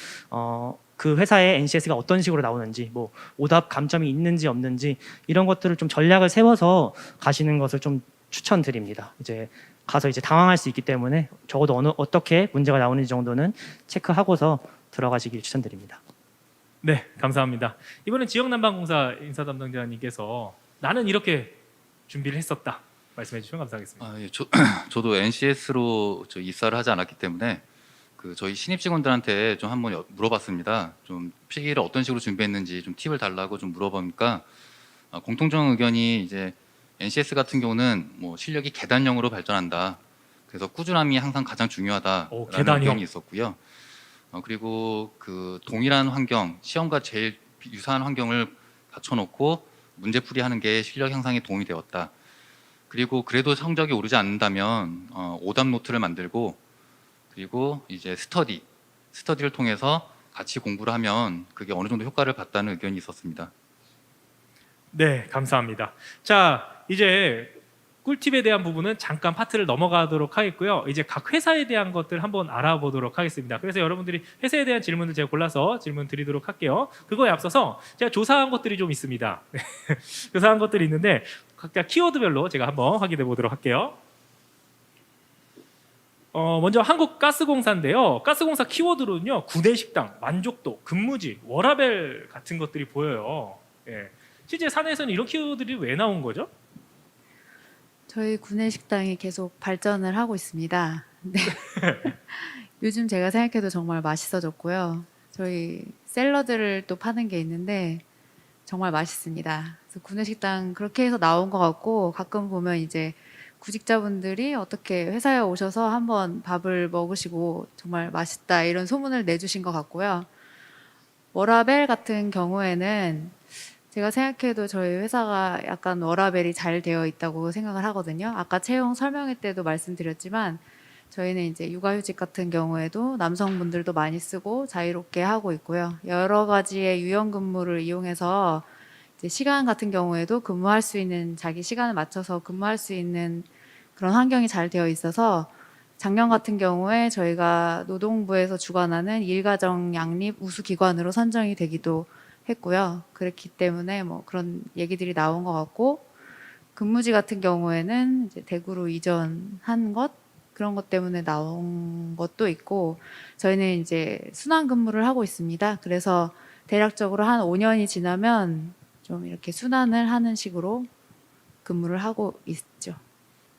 그 회사의 NCS가 어떤 식으로 나오는지 뭐 오답 감점이 있는지 없는지 이런 것들을 좀 전략을 세워서 가시는 것을 좀 추천드립니다. 이제 가서 이제 당황할 수 있기 때문에 적어도 어떻게 문제가 나오는지 정도는 체크하고서 들어가시길 추천드립니다. 네, 감사합니다. 이번엔 지역난방공사 인사 담당자님께서 나는 이렇게 준비를 했었다 말씀해 주시면 감사하겠습니다. 예, 저도 NCS로 입사를 하지 않았기 때문에 저희 신입 직원들한테 좀 한번 물어봤습니다. 좀 필기를 어떤 식으로 준비했는지 좀 팁을 달라고 좀 물어보니까 공통적 의견이 이제 NCS 같은 경우는 뭐 실력이 계단형으로 발전한다. 그래서 꾸준함이 항상 가장 중요하다라는 계단형. 의견이 있었고요. 그리고 동일한 환경, 시험과 제일 유사한 환경을 갖춰놓고 문제풀이하는 게 실력 향상에 도움이 되었다. 그리고 그래도 성적이 오르지 않는다면 오답 노트를 만들고 그리고 이제 스터디를 통해서 같이 공부를 하면 그게 어느 정도 효과를 봤다는 의견이 있었습니다. 네, 감사합니다. 자, 이제 꿀팁에 대한 부분은 잠깐 파트를 넘어가도록 하겠고요. 이제 각 회사에 대한 것들 한번 알아보도록 하겠습니다. 그래서 여러분들이 회사에 대한 질문을 제가 골라서 질문 드리도록 할게요. 그거에 앞서서 제가 조사한 것들이 좀 있습니다. 조사한 것들이 있는데 각자 키워드별로 제가 한번 확인해 보도록 할게요. 먼저 한국가스공사인데요. 가스공사 키워드로는요, 구내식당, 만족도, 근무지, 워라밸 같은 것들이 보여요. 예. 실제 사내에서는 이런 키워드들이 왜 나온 거죠? 저희 구내식당이 계속 발전을 하고 있습니다. 네. 요즘 제가 생각해도 정말 맛있어졌고요. 저희 샐러드를 또 파는 게 있는데 정말 맛있습니다. 그래서 구내식당 그렇게 해서 나온 것 같고, 가끔 보면 이제 구직자분들이 어떻게 회사에 오셔서 한번 밥을 먹으시고 정말 맛있다 이런 소문을 내주신 것 같고요. 워라밸 같은 경우에는 제가 생각해도 저희 회사가 약간 워라밸이 잘 되어 있다고 생각을 하거든요. 아까 채용 설명회 때도 말씀드렸지만 저희는 이제 육아휴직 같은 경우에도 남성분들도 많이 쓰고 자유롭게 하고 있고요. 여러 가지의 유연근무를 이용해서 이제 시간 같은 경우에도 근무할 수 있는, 자기 시간을 맞춰서 근무할 수 있는 그런 환경이 잘 되어 있어서 작년 같은 경우에 저희가 노동부에서 주관하는 일가정 양립 우수기관으로 선정이 되기도 했고요. 그렇기 때문에 뭐 그런 얘기들이 나온 것 같고, 근무지 같은 경우에는 이제 대구로 이전한 것, 그런 것 때문에 나온 것도 있고, 저희는 이제 순환 근무를 하고 있습니다. 그래서 대략적으로 한 5년이 지나면 좀 이렇게 순환을 하는 식으로 근무를 하고 있죠.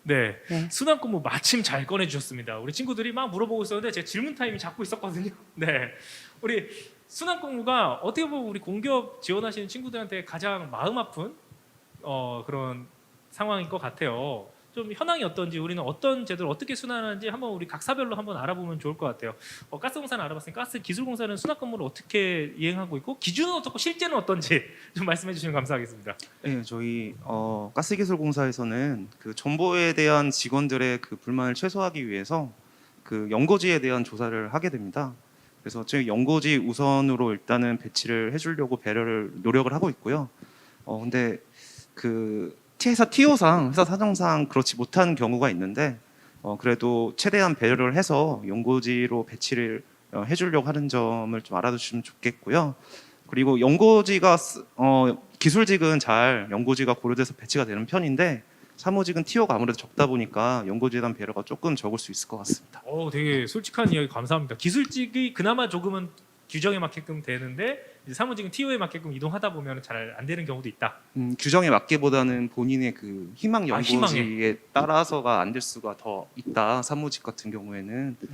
네. 네. 순환근무 마침 잘 꺼내주셨습니다. 우리 친구들이 막 물어보고 있었는데 제 질문 타임이 잡고 있었거든요. 네. 우리 순환근무가 어떻게 보면 우리 공기업 지원하시는 친구들한테 가장 마음 아픈 그런 상황인 것 같아요. 좀 현황이 어떤지, 우리는 어떤 제도를 어떻게 순환하는지 한번 우리 각 사별로 한번 알아보면 좋을 것 같아요. 가스공사는 알아봤으니까 가스기술공사는 순환근무를 어떻게 이행하고 있고 기준은 어떻고 실제는 어떤지 좀 말씀해 주시면 감사하겠습니다. 네, 저희 가스기술공사에서는 그 정보에 대한 직원들의 그 불만을 최소화하기 위해서 그 연고지에 대한 조사를 하게 됩니다. 그래서 저희 연고지 우선으로 일단은 배치를 해주려고 노력을 하고 있고요. 근데 그 회사 TO상, 회사 사정상 그렇지 못한 경우가 있는데 그래도 최대한 배려를 해서 연고지로 배치를 해주려고 하는 점을 좀 알아두시면 좋겠고요. 그리고 연고지가 기술직은 잘 연고지가 고려돼서 배치가 되는 편인데 사무직은 TO가 아무래도 적다 보니까 연고지에 대한 배려가 조금 적을 수 있을 것 같습니다. 되게 솔직한 이야기 감사합니다. 기술직이 그나마 조금은 규정에 맞게끔 되는데 이제 사무직은 TO에 맞게끔 이동하다 보면 잘 안 되는 경우도 있다. 규정에 맞기보다는 본인의 그 희망 연고지에 희망에. 따라서가 안 될 수가 더 있다. 사무직 같은 경우에는 네.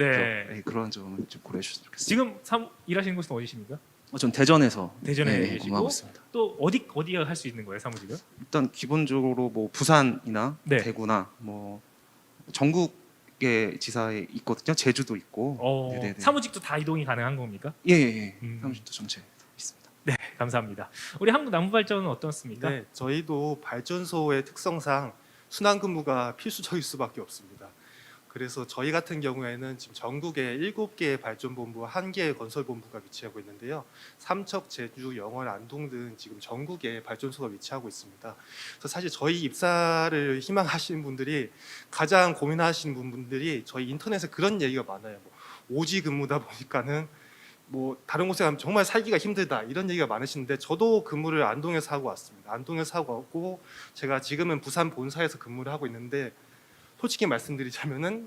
그래서, 그런 점을 좀 고려해 주셨으면 좋겠습니다. 지금 일하시는 곳은 어디십니까? 전 대전에서 대전에 계시고 근무하고 있습니다. 또 어디가 할 수 있는 거예요, 사무직은? 일단 기본적으로 뭐 부산이나 네. 대구나 뭐 전국의 지사에 있거든요. 제주도 있고. 네네네. 사무직도 다 이동이 가능한 겁니까? 예. 음. 사무직도 전체 있습니다. 네, 감사합니다. 우리 한국남부발전은 어떻습니까? 네, 저희도 발전소의 특성상 순환 근무가 필수적일 수밖에 없습니다. 그래서 저희 같은 경우에는 지금 전국에 7개의 발전본부, 1개의 건설본부가 위치하고 있는데요. 삼척, 제주, 영월, 안동 등 지금 전국에 발전소가 위치하고 있습니다. 그래서 사실 저희 입사를 희망하시는 분들이 가장 고민하시는 분들이 저희 인터넷에 그런 얘기가 많아요. 오지 근무다 보니까는 뭐 다른 곳에 가면 정말 살기가 힘들다 이런 얘기가 많으신데 저도 근무를 안동에서 하고 왔습니다. 안동에서 하고 왔고 제가 지금은 부산 본사에서 근무를 하고 있는데 솔직히 말씀드리자면은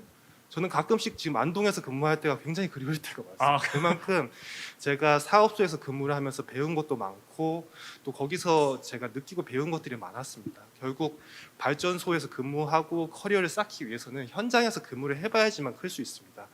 저는 가끔씩 지금 안동에서 근무할 때가 굉장히 그리울 때가 많습니다. 아. 그만큼 제가 사업소에서 근무를 하면서 배운 것도 많고 또 거기서 제가 느끼고 배운 것들이 많았습니다. 결국 발전소에서 근무하고 커리어를 쌓기 위해서는 현장에서 근무를 해봐야지만 클 수 있습니다.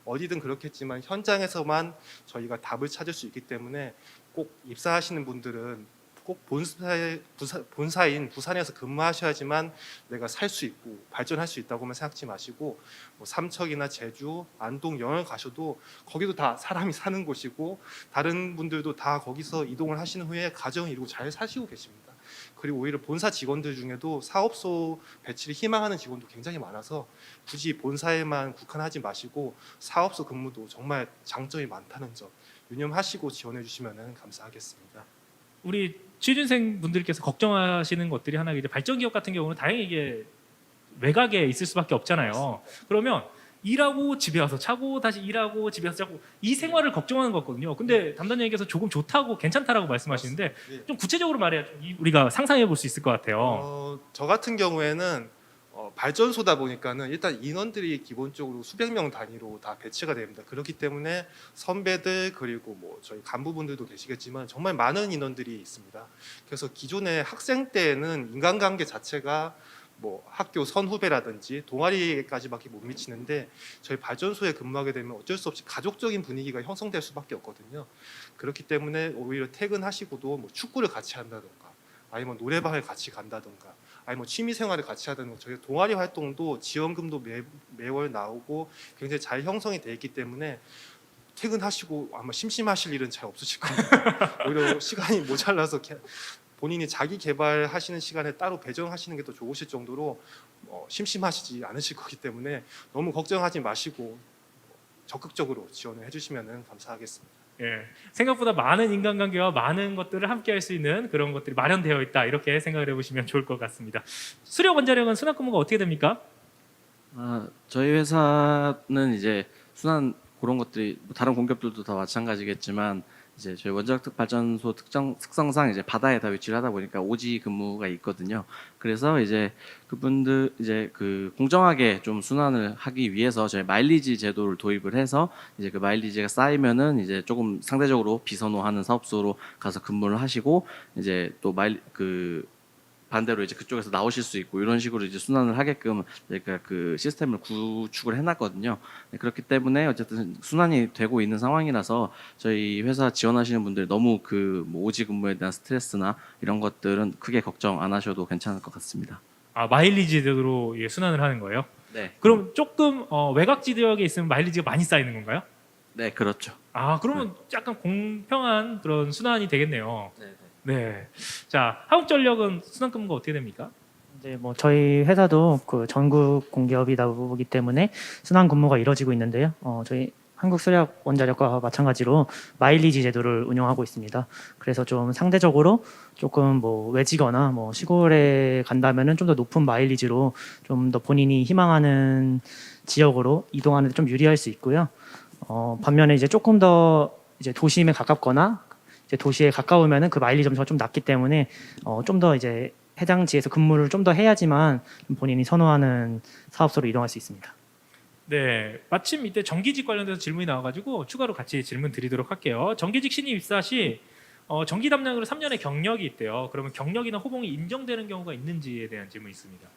어디든 그렇겠지만 현장에서만 저희가 답을 찾을 수 있기 때문에 꼭 입사하시는 분들은 꼭 본사인 부산에서 근무하셔야지만 내가 살 수 있고 발전할 수 있다고만 생각지 마시고 뭐 삼척이나 제주, 안동, 영월 가셔도 거기도 다 사람이 사는 곳이고 다른 분들도 다 거기서 이동을 하시는 후에 가정을 이루고 잘 사시고 계십니다. 그리고 오히려 본사 직원들 중에도 사업소 배치를 희망하는 직원도 굉장히 많아서 굳이 본사에만 국한하지 마시고 사업소 근무도 정말 장점이 많다는 점 유념하시고 지원해 주시면 감사하겠습니다. 우리 취준생 분들께서 걱정하시는 것들이 하나 이제 발전 기업 같은 경우는 다행히 이게 외곽에 있을 수밖에 없잖아요. 그러면 일하고 집에 와서 자고 다시 일하고 집에 와서 자고 이 생활을 걱정하는 거거든요. 근데 담당자님께서 조금 좋다고 괜찮다라고 말씀하시는데 네. 좀 구체적으로 말해야 좀 우리가 상상해 볼 수 있을 것 같아요. 저 같은 경우에는 발전소다 보니까는 일단 인원들이 기본적으로 수백 명 단위로 다 배치가 됩니다. 그렇기 때문에 선배들 그리고 뭐 저희 간부분들도 계시겠지만 정말 많은 인원들이 있습니다. 그래서 기존의 학생 때는 인간관계 자체가 뭐 학교 선후배라든지 동아리까지밖에 못 미치는데 저희 발전소에 근무하게 되면 어쩔 수 없이 가족적인 분위기가 형성될 수밖에 없거든요. 그렇기 때문에 오히려 퇴근하시고도 뭐 축구를 같이 한다던가 아니면 노래방을 같이 간다던가 아니 뭐 취미 생활을 같이 하다는 저희 동아리 활동도 지원금도 매월 나오고 굉장히 잘 형성이 돼 있기 때문에 퇴근하시고 아마 심심하실 일은 잘 없으실 겁니다. 오히려 시간이 모자라서 본인이 자기 개발하시는 시간에 따로 배정하시는 게 더 좋으실 정도로 심심하시지 않으실 거기 때문에 너무 걱정하지 마시고 적극적으로 지원을 해주시면 감사하겠습니다. 예, 생각보다 많은 인간관계와 많은 것들을 함께 할 수 있는 그런 것들이 마련되어 있다 이렇게 생각을 해보시면 좋을 것 같습니다. 수력 원자력은 순환근무가 어떻게 됩니까? 저희 회사는 이제 순환 그런 것들이 뭐 다른 공기업들도 다 마찬가지겠지만 이제 저희 원자력 발전소 특성상 이제 바다에 다 위치를 하다 보니까 오지 근무가 있거든요. 그래서 이제 그분들 이제 그 공정하게 좀 순환을 하기 위해서 저희 마일리지 제도를 도입을 해서 이제 그 마일리지가 쌓이면은 이제 조금 상대적으로 비선호하는 사업소로 가서 근무를 하시고 이제 또 반대로 이제 그쪽에서 나오실 수 있고 이런 식으로 이제 순환을 하게끔 저희가 그 시스템을 구축을 해놨거든요. 네, 그렇기 때문에 어쨌든 순환이 되고 있는 상황이라서 저희 회사 지원하시는 분들 너무 뭐 오지 근무에 대한 스트레스나 이런 것들은 크게 걱정 안 하셔도 괜찮을 것 같습니다. 아, 마일리지대로 예, 순환을 하는 거예요? 네. 그럼 조금 외곽 지역에 있으면 마일리지가 많이 쌓이는 건가요? 네, 그렇죠. 아, 그러면 약간 공평한 그런 순환이 되겠네요. 네. 네. 자, 한국전력은 순환근무가 어떻게 됩니까? 이제 뭐 저희 회사도 그 전국 공기업이다 보기 때문에 순환 근무가 이루어지고 있는데요. 저희 한국수력 원자력과 마찬가지로 마일리지 제도를 운영하고 있습니다. 그래서 좀 상대적으로 조금 뭐 외지거나 뭐 시골에 간다면은 좀 더 높은 마일리지로 좀 더 본인이 희망하는 지역으로 이동하는 데 좀 유리할 수 있고요. 반면에 이제 조금 더 이제 도심에 가깝거나 이제 도시에 가까우면은 그 마일리지 점수가 좀 낮기 때문에 좀 더 이제 해당 지에서 근무를 좀 더 해야지만 좀 본인이 선호하는 사업소로 이동할 수 있습니다. 네, 마침 이때 정기직 관련돼서 질문이 나와가지고 추가로 같이 질문 드리도록 할게요. 정기직 신입 입사 시 정기 담당으로 3년의 경력이 있대요. 그러면 경력이나 호봉이 인정되는 경우가 있는지에 대한 질문이 있습니다.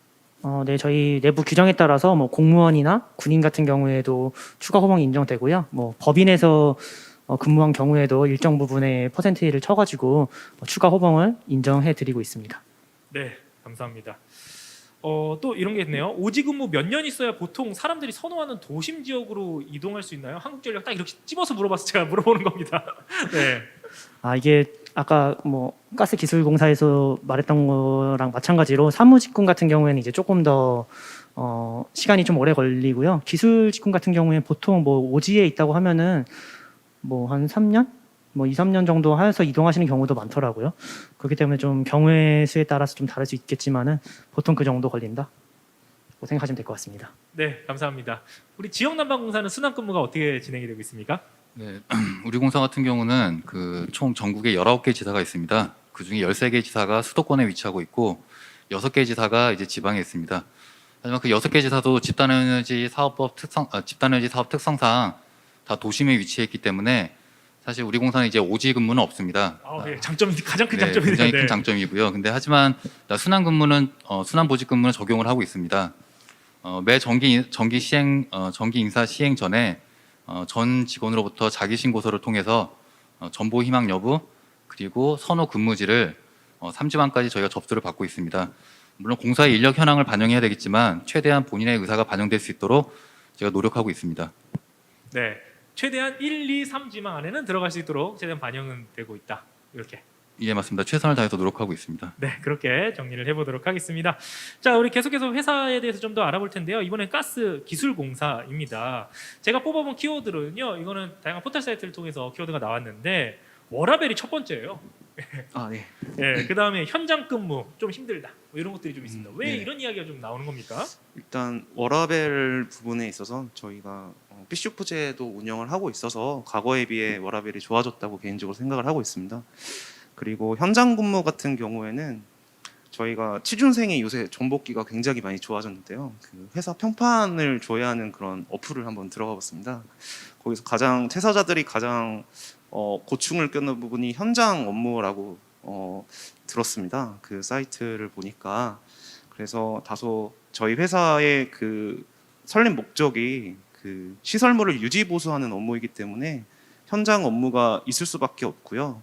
네, 저희 내부 규정에 따라서 뭐 공무원이나 군인 같은 경우에도 추가 호봉이 인정되고요. 뭐 법인에서 근무한 경우에도 일정 부분의 퍼센테이를 쳐가지고 추가 호봉을 인정해드리고 있습니다. 네, 감사합니다. 또 이런 게 있네요. 오지 근무 몇 년 있어야 보통 사람들이 선호하는 도심 지역으로 이동할 수 있나요? 한국전력 딱 이렇게 찝어서 물어봐서 제가 물어보는 겁니다. 네. 이게 아까 뭐 가스기술공사에서 말했던 거랑 마찬가지로 사무직군 같은 경우에는 이제 조금 더 시간이 좀 오래 걸리고요. 기술직군 같은 경우에 보통 뭐 오지에 있다고 하면은 뭐 한 3년? 뭐 2, 3년 정도 해서 이동하시는 경우도 많더라고요. 그렇기 때문에 좀 경우의 수에 따라서 좀 다를 수 있겠지만은 보통 그 정도 걸린다. 생각하시면 될 것 같습니다. 네, 감사합니다. 우리 지역난방공사는 순환근무가 어떻게 진행이 되고 있습니까? 네, 우리 공사 같은 경우는 그 총 전국에 19개 지사가 있습니다. 그 중에 13개 지사가 수도권에 위치하고 있고 6개 지사가 이제 지방에 있습니다. 하지만 그 6개 지사도 집단에너지 사업법 집단에너지 사업 특성상 다 도심에 위치해 있기 때문에 사실 우리 공사는 이제 오지 근무는 없습니다. 예, 장점이 가장 큰 네, 장점이네요. 굉장히 네. 큰 장점이고요. 근데 하지만 순환 근무는 순환 보직 근무는 적용을 하고 있습니다. 매 정기 인사 시행 전에 전 직원으로부터 자기 신고서를 통해서 전보 희망 여부 그리고 선호 근무지를 3주만까지 저희가 접수를 받고 있습니다. 물론 공사의 인력 현황을 반영해야 되겠지만 최대한 본인의 의사가 반영될 수 있도록 제가 노력하고 있습니다. 네, 최대한 1, 2, 3지망 안에는 들어갈 수 있도록 최대한 반영은 되고 있다. 이렇게. 예, 맞습니다. 최선을 다해서 노력하고 있습니다. 네, 그렇게 정리를 해보도록 하겠습니다. 자, 우리 계속해서 회사에 대해서 좀 더 알아볼 텐데요. 이번엔 가스 기술공사입니다. 제가 뽑아본 키워드는요. 이거는 다양한 포털 사이트를 통해서 키워드가 나왔는데 워라벨이 첫 번째예요. 아, 네. 예, 그 다음에 현장 근무 좀 힘들다. 뭐 이런 것들이 좀 있습니다. 왜 네. 이런 이야기가 좀 나오는 겁니까? 일단 워라벨 부분에 있어서 저희가 피슈프제도 운영을 하고 있어서 과거에 비해 워라벨이 좋아졌다고 개인적으로 생각을 하고 있습니다. 그리고 현장 근무 같은 경우에는 저희가 취준생이 요새 전복기가 굉장히 많이 좋아졌는데요. 그 회사 평판을 조회하는 그런 어플을 한번 들어가 봤습니다. 거기서 가장 퇴사자들이 가장 고충을 겪는 부분이 현장 업무라고 들었습니다. 그 사이트를 보니까. 그래서 다소 저희 회사의 그 설립 목적이 그 시설물을 유지 보수하는 업무이기 때문에 현장 업무가 있을 수밖에 없고요.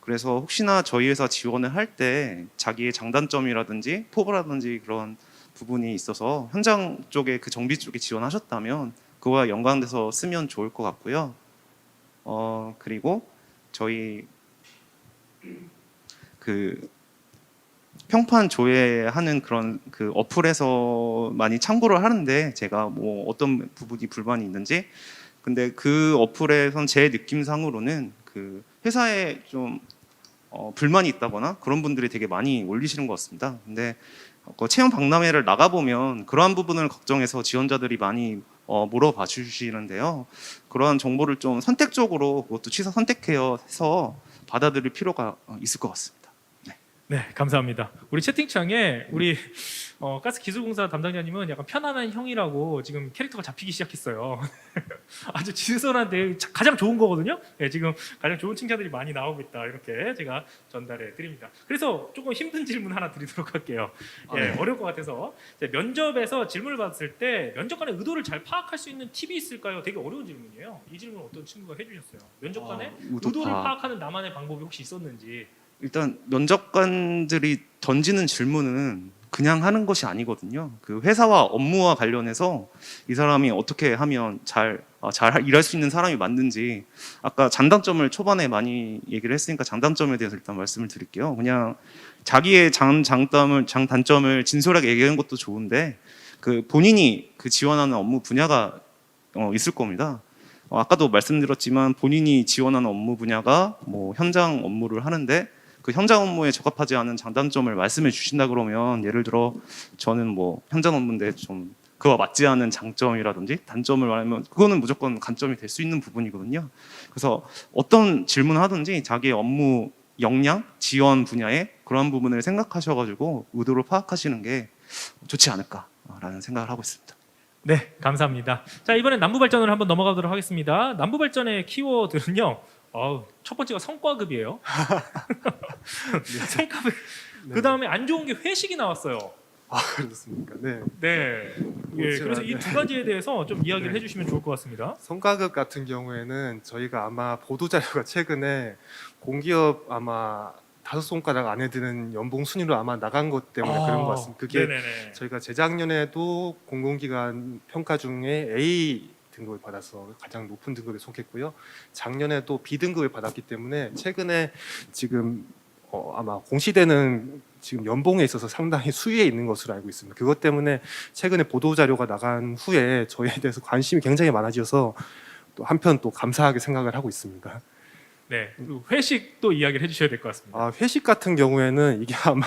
그래서 혹시나 저희 회사 지원을 할 때 자기의 장단점이라든지 포부라든지 그런 부분이 있어서 현장 쪽에 그 정비 쪽에 지원하셨다면 그와 연관돼서 쓰면 좋을 것 같고요. 그리고 저희 그 평판 조회하는 그런 그 어플에서 많이 참고를 하는데 제가 뭐 어떤 부분이 불만이 있는지 근데 그 어플에선 제 느낌상으로는 그 회사에 좀 불만이 있다거나 그런 분들이 되게 많이 올리시는 것 같습니다. 근데 그 체험 박람회를 나가 보면 그러한 부분을 걱정해서 지원자들이 많이 물어봐 주시는데요. 그러한 정보를 좀 선택적으로 그것도 취사 선택해서 받아들일 필요가 있을 것 같습니다. 네, 감사합니다. 우리 채팅창에 우리 가스 기술공사 담당자님은 약간 편안한 형이라고 지금 캐릭터가 잡히기 시작했어요. 아주 지선한데 가장 좋은 거거든요. 네, 지금 가장 좋은 칭찬들이 많이 나오고 있다. 이렇게 제가 전달해 드립니다. 그래서 조금 힘든 질문 하나 드리도록 할게요. 예, 어려울 것 같아서 면접에서 질문을 받았을 때 면접관의 의도를 잘 파악할 수 있는 팁이 있을까요? 되게 어려운 질문이에요. 이 질문 어떤 친구가 해주셨어요. 면접관의 의도를 파악하는 나만의 방법이 혹시 있었는지. 일단 면접관들이 던지는 질문은 그냥 하는 것이 아니거든요. 그 회사와 업무와 관련해서 이 사람이 어떻게 하면 잘 일할 수 있는 사람이 맞는지 아까 장단점을 초반에 많이 얘기를 했으니까 장단점에 대해서 일단 말씀을 드릴게요. 그냥 자기의 장단점을 진솔하게 얘기하는 것도 좋은데 그 본인이 그 지원하는 업무 분야가 있을 겁니다. 아까도 말씀드렸지만 본인이 지원하는 업무 분야가 뭐 현장 업무를 하는데 그 현장 업무에 적합하지 않은 장단점을 말씀해 주신다 그러면 예를 들어 저는 뭐 현장 업무인데 좀 그와 맞지 않은 장점이라든지 단점을 말하면 그거는 무조건 간점이 될 수 있는 부분이거든요. 그래서 어떤 질문을 하든지 자기의 업무 역량, 지원 분야에 그런 부분을 생각하셔가지고 의도를 파악하시는 게 좋지 않을까라는 생각을 하고 있습니다. 네, 감사합니다. 자, 이번엔 남부 발전으로 한번 넘어가도록 하겠습니다. 남부 발전의 키워드는요. 첫 번째가 성과급이에요. 성과급. 네. 그 다음에 안 좋은 게 회식이 나왔어요. 그렇습니까? 네. 네. 예, 그래서 이 두 가지에 대해서 좀 이야기를 네. 해주시면 좋을 것 같습니다. 성과급 같은 경우에는 저희가 아마 보도 자료가 최근에 공기업 아마 5손가락 안에 드는 연봉 순위로 아마 나간 것 때문에 그런 것 같습니다. 그게 네네네. 저희가 재작년에도 공공기관 평가 중에 A 등급을 받아서 가장 높은 등급에 속했고요. 작년에도 B 등급을 받았기 때문에 최근에 지금 아마 공시되는 지금 연봉에 있어서 상당히 수위에 있는 것으로 알고 있습니다. 그것 때문에 최근에 보도 자료가 나간 후에 저희에 대해서 관심이 굉장히 많아져서 또 한편 또 감사하게 생각을 하고 있습니다. 네. 그리고 회식도 이야기를 해주셔야 될 것 같습니다. 회식 같은 경우에는 이게 아마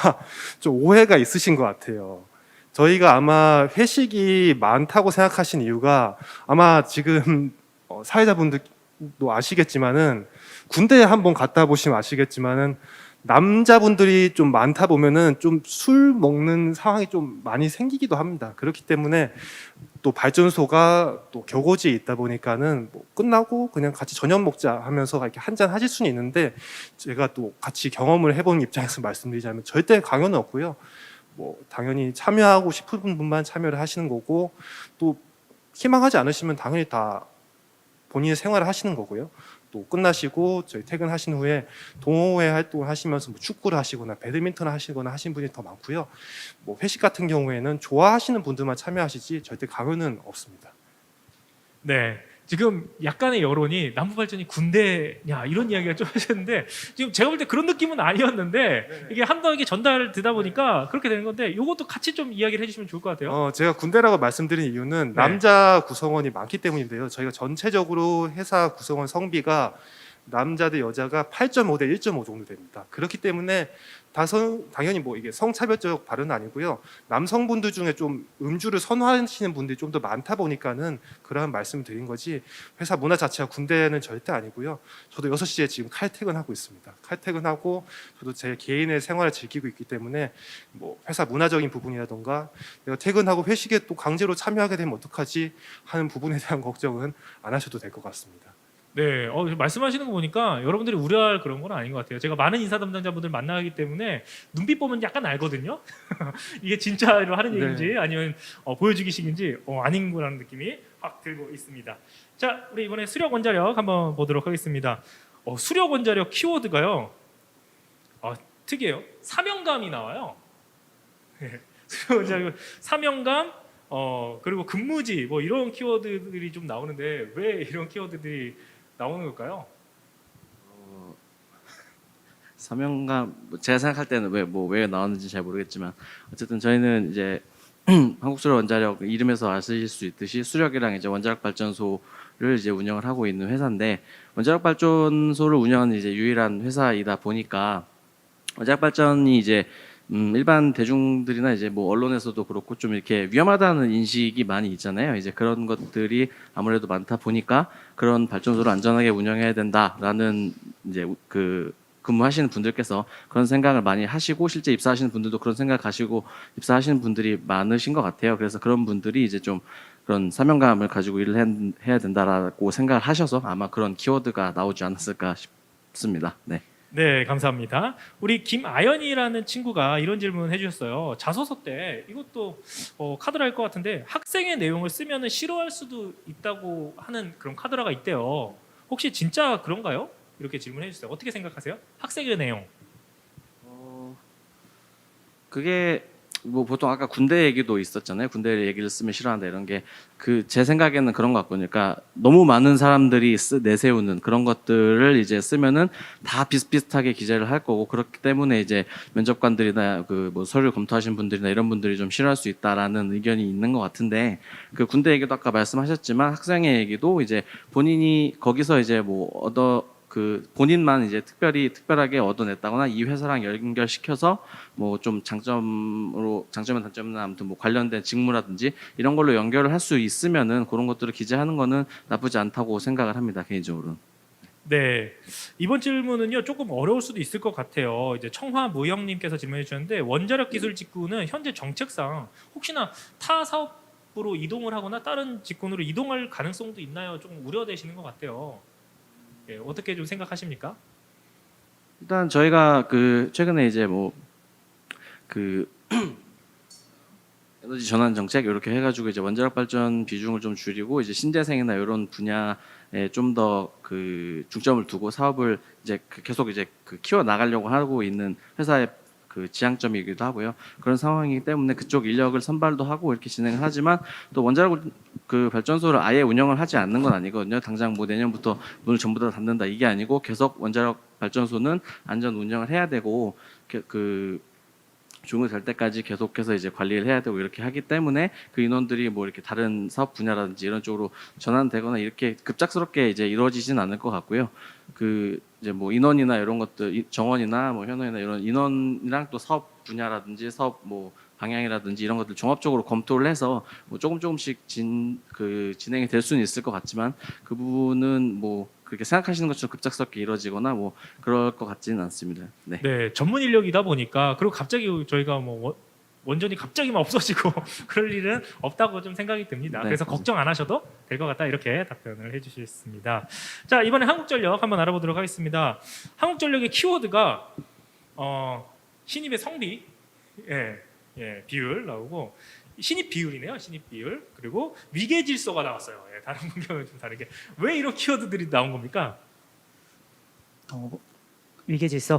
좀 오해가 있으신 것 같아요. 저희가 아마 회식이 많다고 생각하신 이유가 아마 지금 사회자분들도 아시겠지만은 군대에 한번 갔다 보시면 아시겠지만은 남자분들이 좀 많다 보면은 좀 술 먹는 상황이 좀 많이 생기기도 합니다. 그렇기 때문에 또 발전소가 또 교고지에 있다 보니까는 뭐 끝나고 그냥 같이 저녁 먹자 하면서 이렇게 한잔 하실 수는 있는데, 제가 또 같이 경험을 해본 입장에서 말씀드리자면 절대 강요는 없고요. 뭐 당연히 참여하고 싶은 분만 참여를 하시는 거고, 또 희망하지 않으시면 당연히 다 본인의 생활을 하시는 거고요. 또 끝나시고 저희 퇴근하신 후에 동호회 활동을 하시면서 뭐 축구를 하시거나 배드민턴을 하시거나 하신 분이 더 많고요. 뭐 회식 같은 경우에는 좋아하시는 분들만 참여하시지 절대 강요는 없습니다. 네. 지금 약간의 여론이 남부발전이 군대냐 이런 이야기가 좀 하셨는데, 지금 제가 볼 때 그런 느낌은 아니었는데 이게 한번에 전달되다 보니까 그렇게 되는 건데, 이것도 같이 좀 이야기를 해주시면 좋을 것 같아요. 제가 군대라고 말씀드린 이유는 네. 남자 구성원이 많기 때문인데요. 저희가 전체적으로 회사 구성원 성비가 남자 대 여자가 8.5 대 1.5 정도 됩니다. 그렇기 때문에 당연히 뭐 이게 성차별적 발언은 아니고요. 남성분들 중에 좀 음주를 선호하시는 분들이 좀 더 많다 보니까는 그런 말씀을 드린 거지, 회사 문화 자체가 군대는 절대 아니고요. 저도 6시에 지금 칼퇴근하고 있습니다. 칼퇴근하고 저도 제 개인의 생활을 즐기고 있기 때문에 뭐 회사 문화적인 부분이라던가 내가 퇴근하고 회식에 또 강제로 참여하게 되면 어떡하지 하는 부분에 대한 걱정은 안 하셔도 될 것 같습니다. 네, 말씀하시는 거 보니까 여러분들이 우려할 그런 건 아닌 것 같아요. 제가 많은 인사 담당자분들 만나기 때문에 눈빛 보면 약간 알거든요. 이게 진짜로 하는 네. 얘기인지 아니면 보여주기식인지 아닌 거라는 느낌이 확 들고 있습니다. 자, 우리 이번에 수력 원자력 한번 보도록 하겠습니다. 수력 원자력 키워드가요. 특이해요. 사명감이 나와요. 수력 원자력 사명감, 그리고 근무지 뭐 이런 키워드들이 좀 나오는데, 왜 이런 키워드들이 나오는 걸까요? 사명감, 제가 생각할 때는 왜 나왔는지 잘 모르겠지만 어쨌든 저희는 이제 한국수력 원자력 이름에서 아실 수 있듯이 수력이랑 이제 원자력 발전소를 이제 운영을 하고 있는 회사인데, 원자력 발전소를 운영하는 이제 유일한 회사이다 보니까 원자력 발전이 이제 일반 대중들이나 이제 뭐 언론에서도 그렇고 좀 이렇게 위험하다는 인식이 많이 있잖아요. 이제 그런 것들이 아무래도 많다 보니까 그런 발전소를 안전하게 운영해야 된다라는 이제 그 근무하시는 분들께서 그런 생각을 많이 하시고, 실제 입사하시는 분들도 그런 생각 가시고 입사하시는 분들이 많으신 것 같아요. 그래서 그런 분들이 이제 좀 그런 사명감을 가지고 일을 해야 된다라고 생각을 하셔서 아마 그런 키워드가 나오지 않았을까 싶습니다. 네. 네, 감사합니다. 우리 김아연이라는 친구가 이런 질문을 해주셨어요. 자소서 때 이것도 카드라일 것 같은데, 학생의 내용을 쓰면은 싫어할 수도 있다고 하는 그런 카드라가 있대요. 혹시 진짜 그런가요? 이렇게 질문해 주세요. 어떻게 생각하세요? 학생의 내용. 그게 뭐 보통 아까 군대 얘기도 있었잖아요. 군대 얘기를 쓰면 싫어한다 이런 게 제 생각에는 그런 것 같거든요. 그러니까 너무 많은 사람들이 내세우는 그런 것들을 이제 쓰면은 다 비슷비슷하게 기재를 할 거고, 그렇기 때문에 이제 면접관들이나 그 뭐 서류 검토하신 분들이나 이런 분들이 좀 싫어할 수 있다라는 의견이 있는 것 같은데, 그 군대 얘기도 아까 말씀하셨지만 학생의 얘기도 이제 본인이 거기서 이제 뭐 본인만 이제 특별하게 얻어냈다거나 이 회사랑 연결시켜서 뭐 좀 장점이나 단점이나 아무튼 뭐 관련된 직무라든지 이런 걸로 연결을 할 수 있으면은 그런 것들을 기재하는 거는 나쁘지 않다고 생각을 합니다, 개인적으로는. 네, 이번 질문은요 조금 어려울 수도 있을 것 같아요. 이제 청화무영님께서 질문해 주셨는데, 원자력 기술 직군은 현재 정책상 혹시나 타 사업으로 이동을 하거나 다른 직군으로 이동할 가능성도 있나요? 조금 우려되시는 것 같아요. 예, 어떻게 좀 생각하십니까? 일단 저희가 최근에 이제 에너지 전환 정책 이렇게 해가지고 이제 원자력 발전 비중을 좀 줄이고 이제 신재생이나 이런 분야에 좀 더 중점을 두고 사업을 이제 계속 이제 키워 나가려고 하고 있는 회사의 지향점이기도 하고요. 그런 상황이기 때문에 그쪽 인력을 선발도 하고 이렇게 진행을 하지만, 또 원자력 발전소를 아예 운영을 하지 않는 건 아니거든요. 당장 뭐 내년부터 문을 전부 다 닫는다 이게 아니고, 계속 원자력 발전소는 안전 운영을 해야 되고 종료될 때까지 계속해서 이제 관리를 해야 되고 이렇게 하기 때문에 그 인원들이 뭐 이렇게 다른 사업 분야라든지 이런 쪽으로 전환되거나 이렇게 급작스럽게 이제 이루어지진 않을 것 같고요. 이제 뭐 인원이나 이런 것들, 정원이나 뭐 현원이나 이런 인원이랑 또 사업 분야라든지 사업 뭐 방향이라든지 이런 것들 종합적으로 검토를 해서 뭐 조금씩 진행이 될 수는 있을 것 같지만, 그 부분은 뭐 그렇게 생각하시는 것처럼 급작스럽게 이루어지거나 뭐 그럴 것 같지는 않습니다. 네. 네, 전문 인력이다 보니까 그리고 갑자기 저희가 뭐 원전이 갑자기만 없어지고 그럴 일은 없다고 좀 생각이 듭니다. 네, 그래서 걱정 안 하셔도 될 것 같다 이렇게 답변을 해주셨습니다. 자, 이번에 한국전력 한번 알아보도록 하겠습니다. 한국전력의 키워드가 신입의 성비, 비율 나오고 신입 비율이네요. 신입 비율 그리고 위계 질서가 나왔어요. 다른 분과는 좀 다르게 왜 이런 키워드들이 나온 겁니까? 위계 질서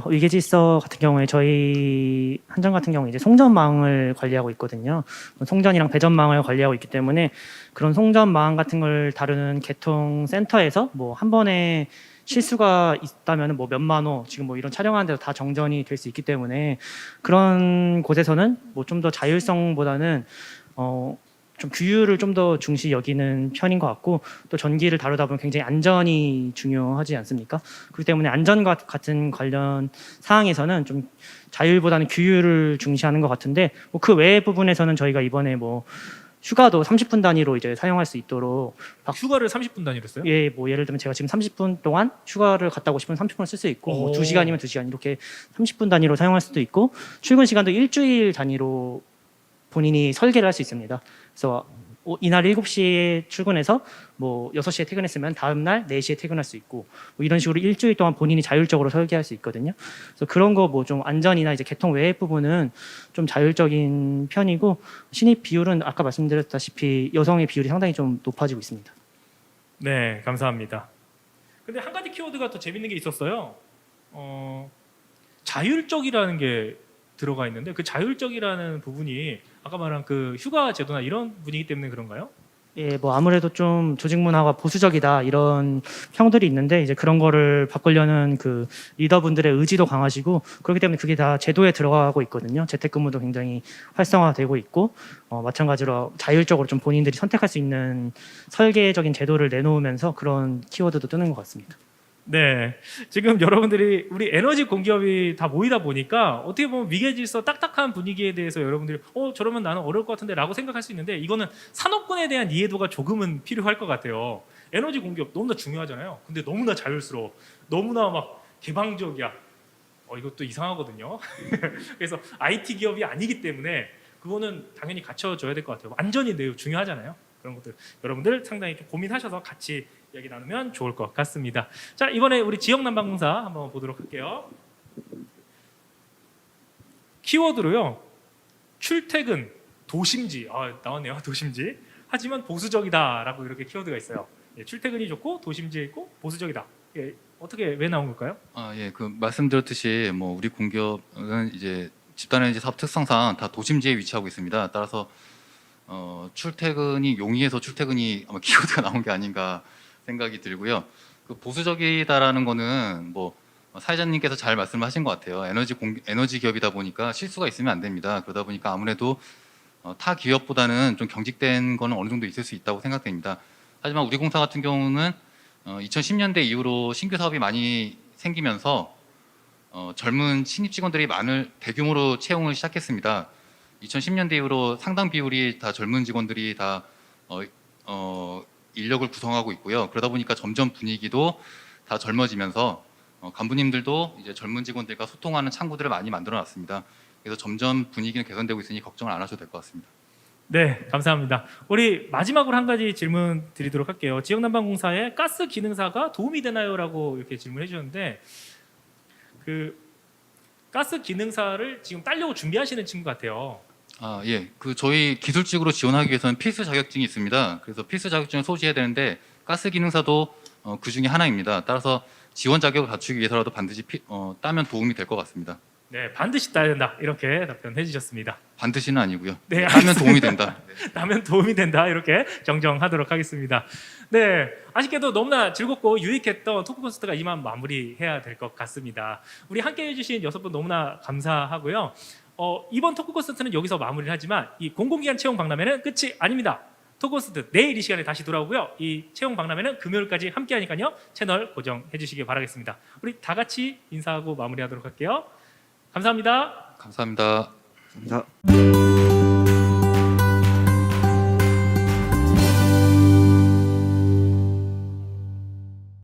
같은 경우에 저희 한전 같은 경우 이제 송전망을 관리하고 있거든요. 송전이랑 배전망을 관리하고 있기 때문에 그런 송전망 같은 걸 다루는 개통 센터에서 뭐 한 번에 실수가 있다면 뭐 몇만 호 지금 뭐 이런 촬영하는 데서 다 정전이 될 수 있기 때문에 그런 곳에서는 뭐 좀 더 자율성보다는 좀 규율을 좀 더 중시 여기는 편인 것 같고 또 전기를 다루다 보면 굉장히 안전이 중요하지 않습니까? 그렇기 때문에 안전과 같은 관련 사항에서는 좀 자율보다는 규율을 중시하는 것 같은데 뭐 그 외의 부분에서는 저희가 이번에 뭐 휴가도 30분 단위로 이제 사용할 수 있도록 휴가를 30분 단위로 써요? 예, 뭐 예를 들면 제가 지금 30분 동안 휴가를 갔다 오고 싶으면 30분을 쓸 수 있고 뭐 2시간이면 2시간 이렇게 30분 단위로 사용할 수도 있고 출근 시간도 일주일 단위로 본인이 설계를 할 수 있습니다. 그래서 이날 7시에 출근해서 뭐 6시에 퇴근했으면 다음 날 4시에 퇴근할 수 있고 뭐 이런 식으로 일주일 동안 본인이 자율적으로 설계할 수 있거든요. 그래서 그런 거 뭐 좀 안전이나 이제 개통 외의 부분은 좀 자율적인 편이고 신입 비율은 아까 말씀드렸다시피 여성의 비율이 상당히 좀 높아지고 있습니다. 네, 감사합니다. 근데 한 가지 키워드가 또 재밌는 게 있었어요. 자율적이라는 게 들어가 있는데 그 자율적이라는 부분이 아까 말한 그 휴가 제도나 이런 분위기 때문에 그런가요? 예, 뭐 아무래도 좀 조직 문화가 보수적이다 이런 평들이 있는데 이제 그런 거를 바꾸려는 그 리더분들의 의지도 강하시고 그렇기 때문에 그게 다 제도에 들어가고 있거든요. 재택근무도 굉장히 활성화되고 있고 마찬가지로 자율적으로 좀 본인들이 선택할 수 있는 설계적인 제도를 내놓으면서 그런 키워드도 뜨는 것 같습니다. 네, 지금 여러분들이 우리 에너지 공기업이 다 모이다 보니까 어떻게 보면 위계질서 딱딱한 분위기에 대해서 여러분들이 저러면 나는 어려울 것 같은데 라고 생각할 수 있는데 이거는 산업군에 대한 이해도가 조금은 필요할 것 같아요. 에너지 공기업 너무나 중요하잖아요. 근데 너무나 자율스러워, 너무나 막 개방적이야. 이것도 이상하거든요. 그래서 IT 기업이 아니기 때문에 그거는 당연히 갖춰줘야 될 것 같아요. 안전이 매우 중요하잖아요. 그런 것들 여러분들 상당히 좀 고민하셔서 같이 이야기 나누면 좋을 것 같습니다. 자, 이번에 우리 지역난방공사 한번 보도록 할게요. 키워드로요. 출퇴근, 도심지. 나왔네요. 도심지. 하지만 보수적이다라고 이렇게 키워드가 있어요. 출퇴근이 좋고 도심지에 있고 보수적이다. 어떻게 왜 나온 걸까요? 그 말씀드렸듯이 뭐 우리 공기업은 이제 집단에너지 사업 특성상 다 도심지에 위치하고 있습니다. 따라서 출퇴근이 용이해서 출퇴근이 아마 키워드가 나온 게 아닌가 생각이 들고요. 그 보수적이다라는 거는 뭐 사회자님께서 잘 말씀하신 것 같아요. 에너지 기업이다 보니까 실수가 있으면 안 됩니다. 그러다 보니까 아무래도 타 기업보다는 좀 경직된 거는 어느 정도 있을 수 있다고 생각됩니다. 하지만 우리 공사 같은 경우는 2010년대 이후로 신규 사업이 많이 생기면서 젊은 신입 직원들이 대규모로 채용을 시작했습니다. 2010년대 이후로 상당 비율이 다 젊은 직원들이 다 인력을 구성하고 있고요. 그러다 보니까 점점 분위기도 다 젊어지면서 간부님들도 이제 젊은 직원들과 소통하는 창구들을 많이 만들어놨습니다. 그래서 점점 분위기는 개선되고 있으니 걱정을 안 하셔도 될 것 같습니다. 네, 감사합니다. 우리 마지막으로 한 가지 질문 드리도록 할게요. 지역난방공사에 가스 기능사가 도움이 되나요?라고 이렇게 질문해 주셨는데 그 가스 기능사를 지금 따려고 준비하시는 친구 같아요. 그 저희 기술직으로 지원하기 위해서는 필수 자격증이 있습니다. 그래서 필수 자격증을 소지해야 되는데 가스 기능사도 그 중에 하나입니다. 따라서 지원 자격을 갖추기 위해서라도 반드시 따면 도움이 될 것 같습니다. 네, 반드시 따야 된다. 이렇게 답변해 주셨습니다. 반드시는 아니고요. 네, 따면 도움이 된다. 네. 따면 도움이 된다. 이렇게 정정하도록 하겠습니다. 네, 아쉽게도 너무나 즐겁고 유익했던 토크 콘서트가 이만 마무리해야 될 것 같습니다. 우리 함께 해주신 6분 너무나 감사하고요. 이번 토크 콘서트는 여기서 마무리를 하지만 이 공공기관 채용 박람회는 끝이 아닙니다. 토크 콘서트 내일 이 시간에 다시 돌아오고요. 이 채용 박람회는 금요일까지 함께하니까요. 채널 고정해 주시기 바라겠습니다. 우리 다 같이 인사하고 마무리하도록 할게요. 감사합니다. 감사합니다. 감사합니다.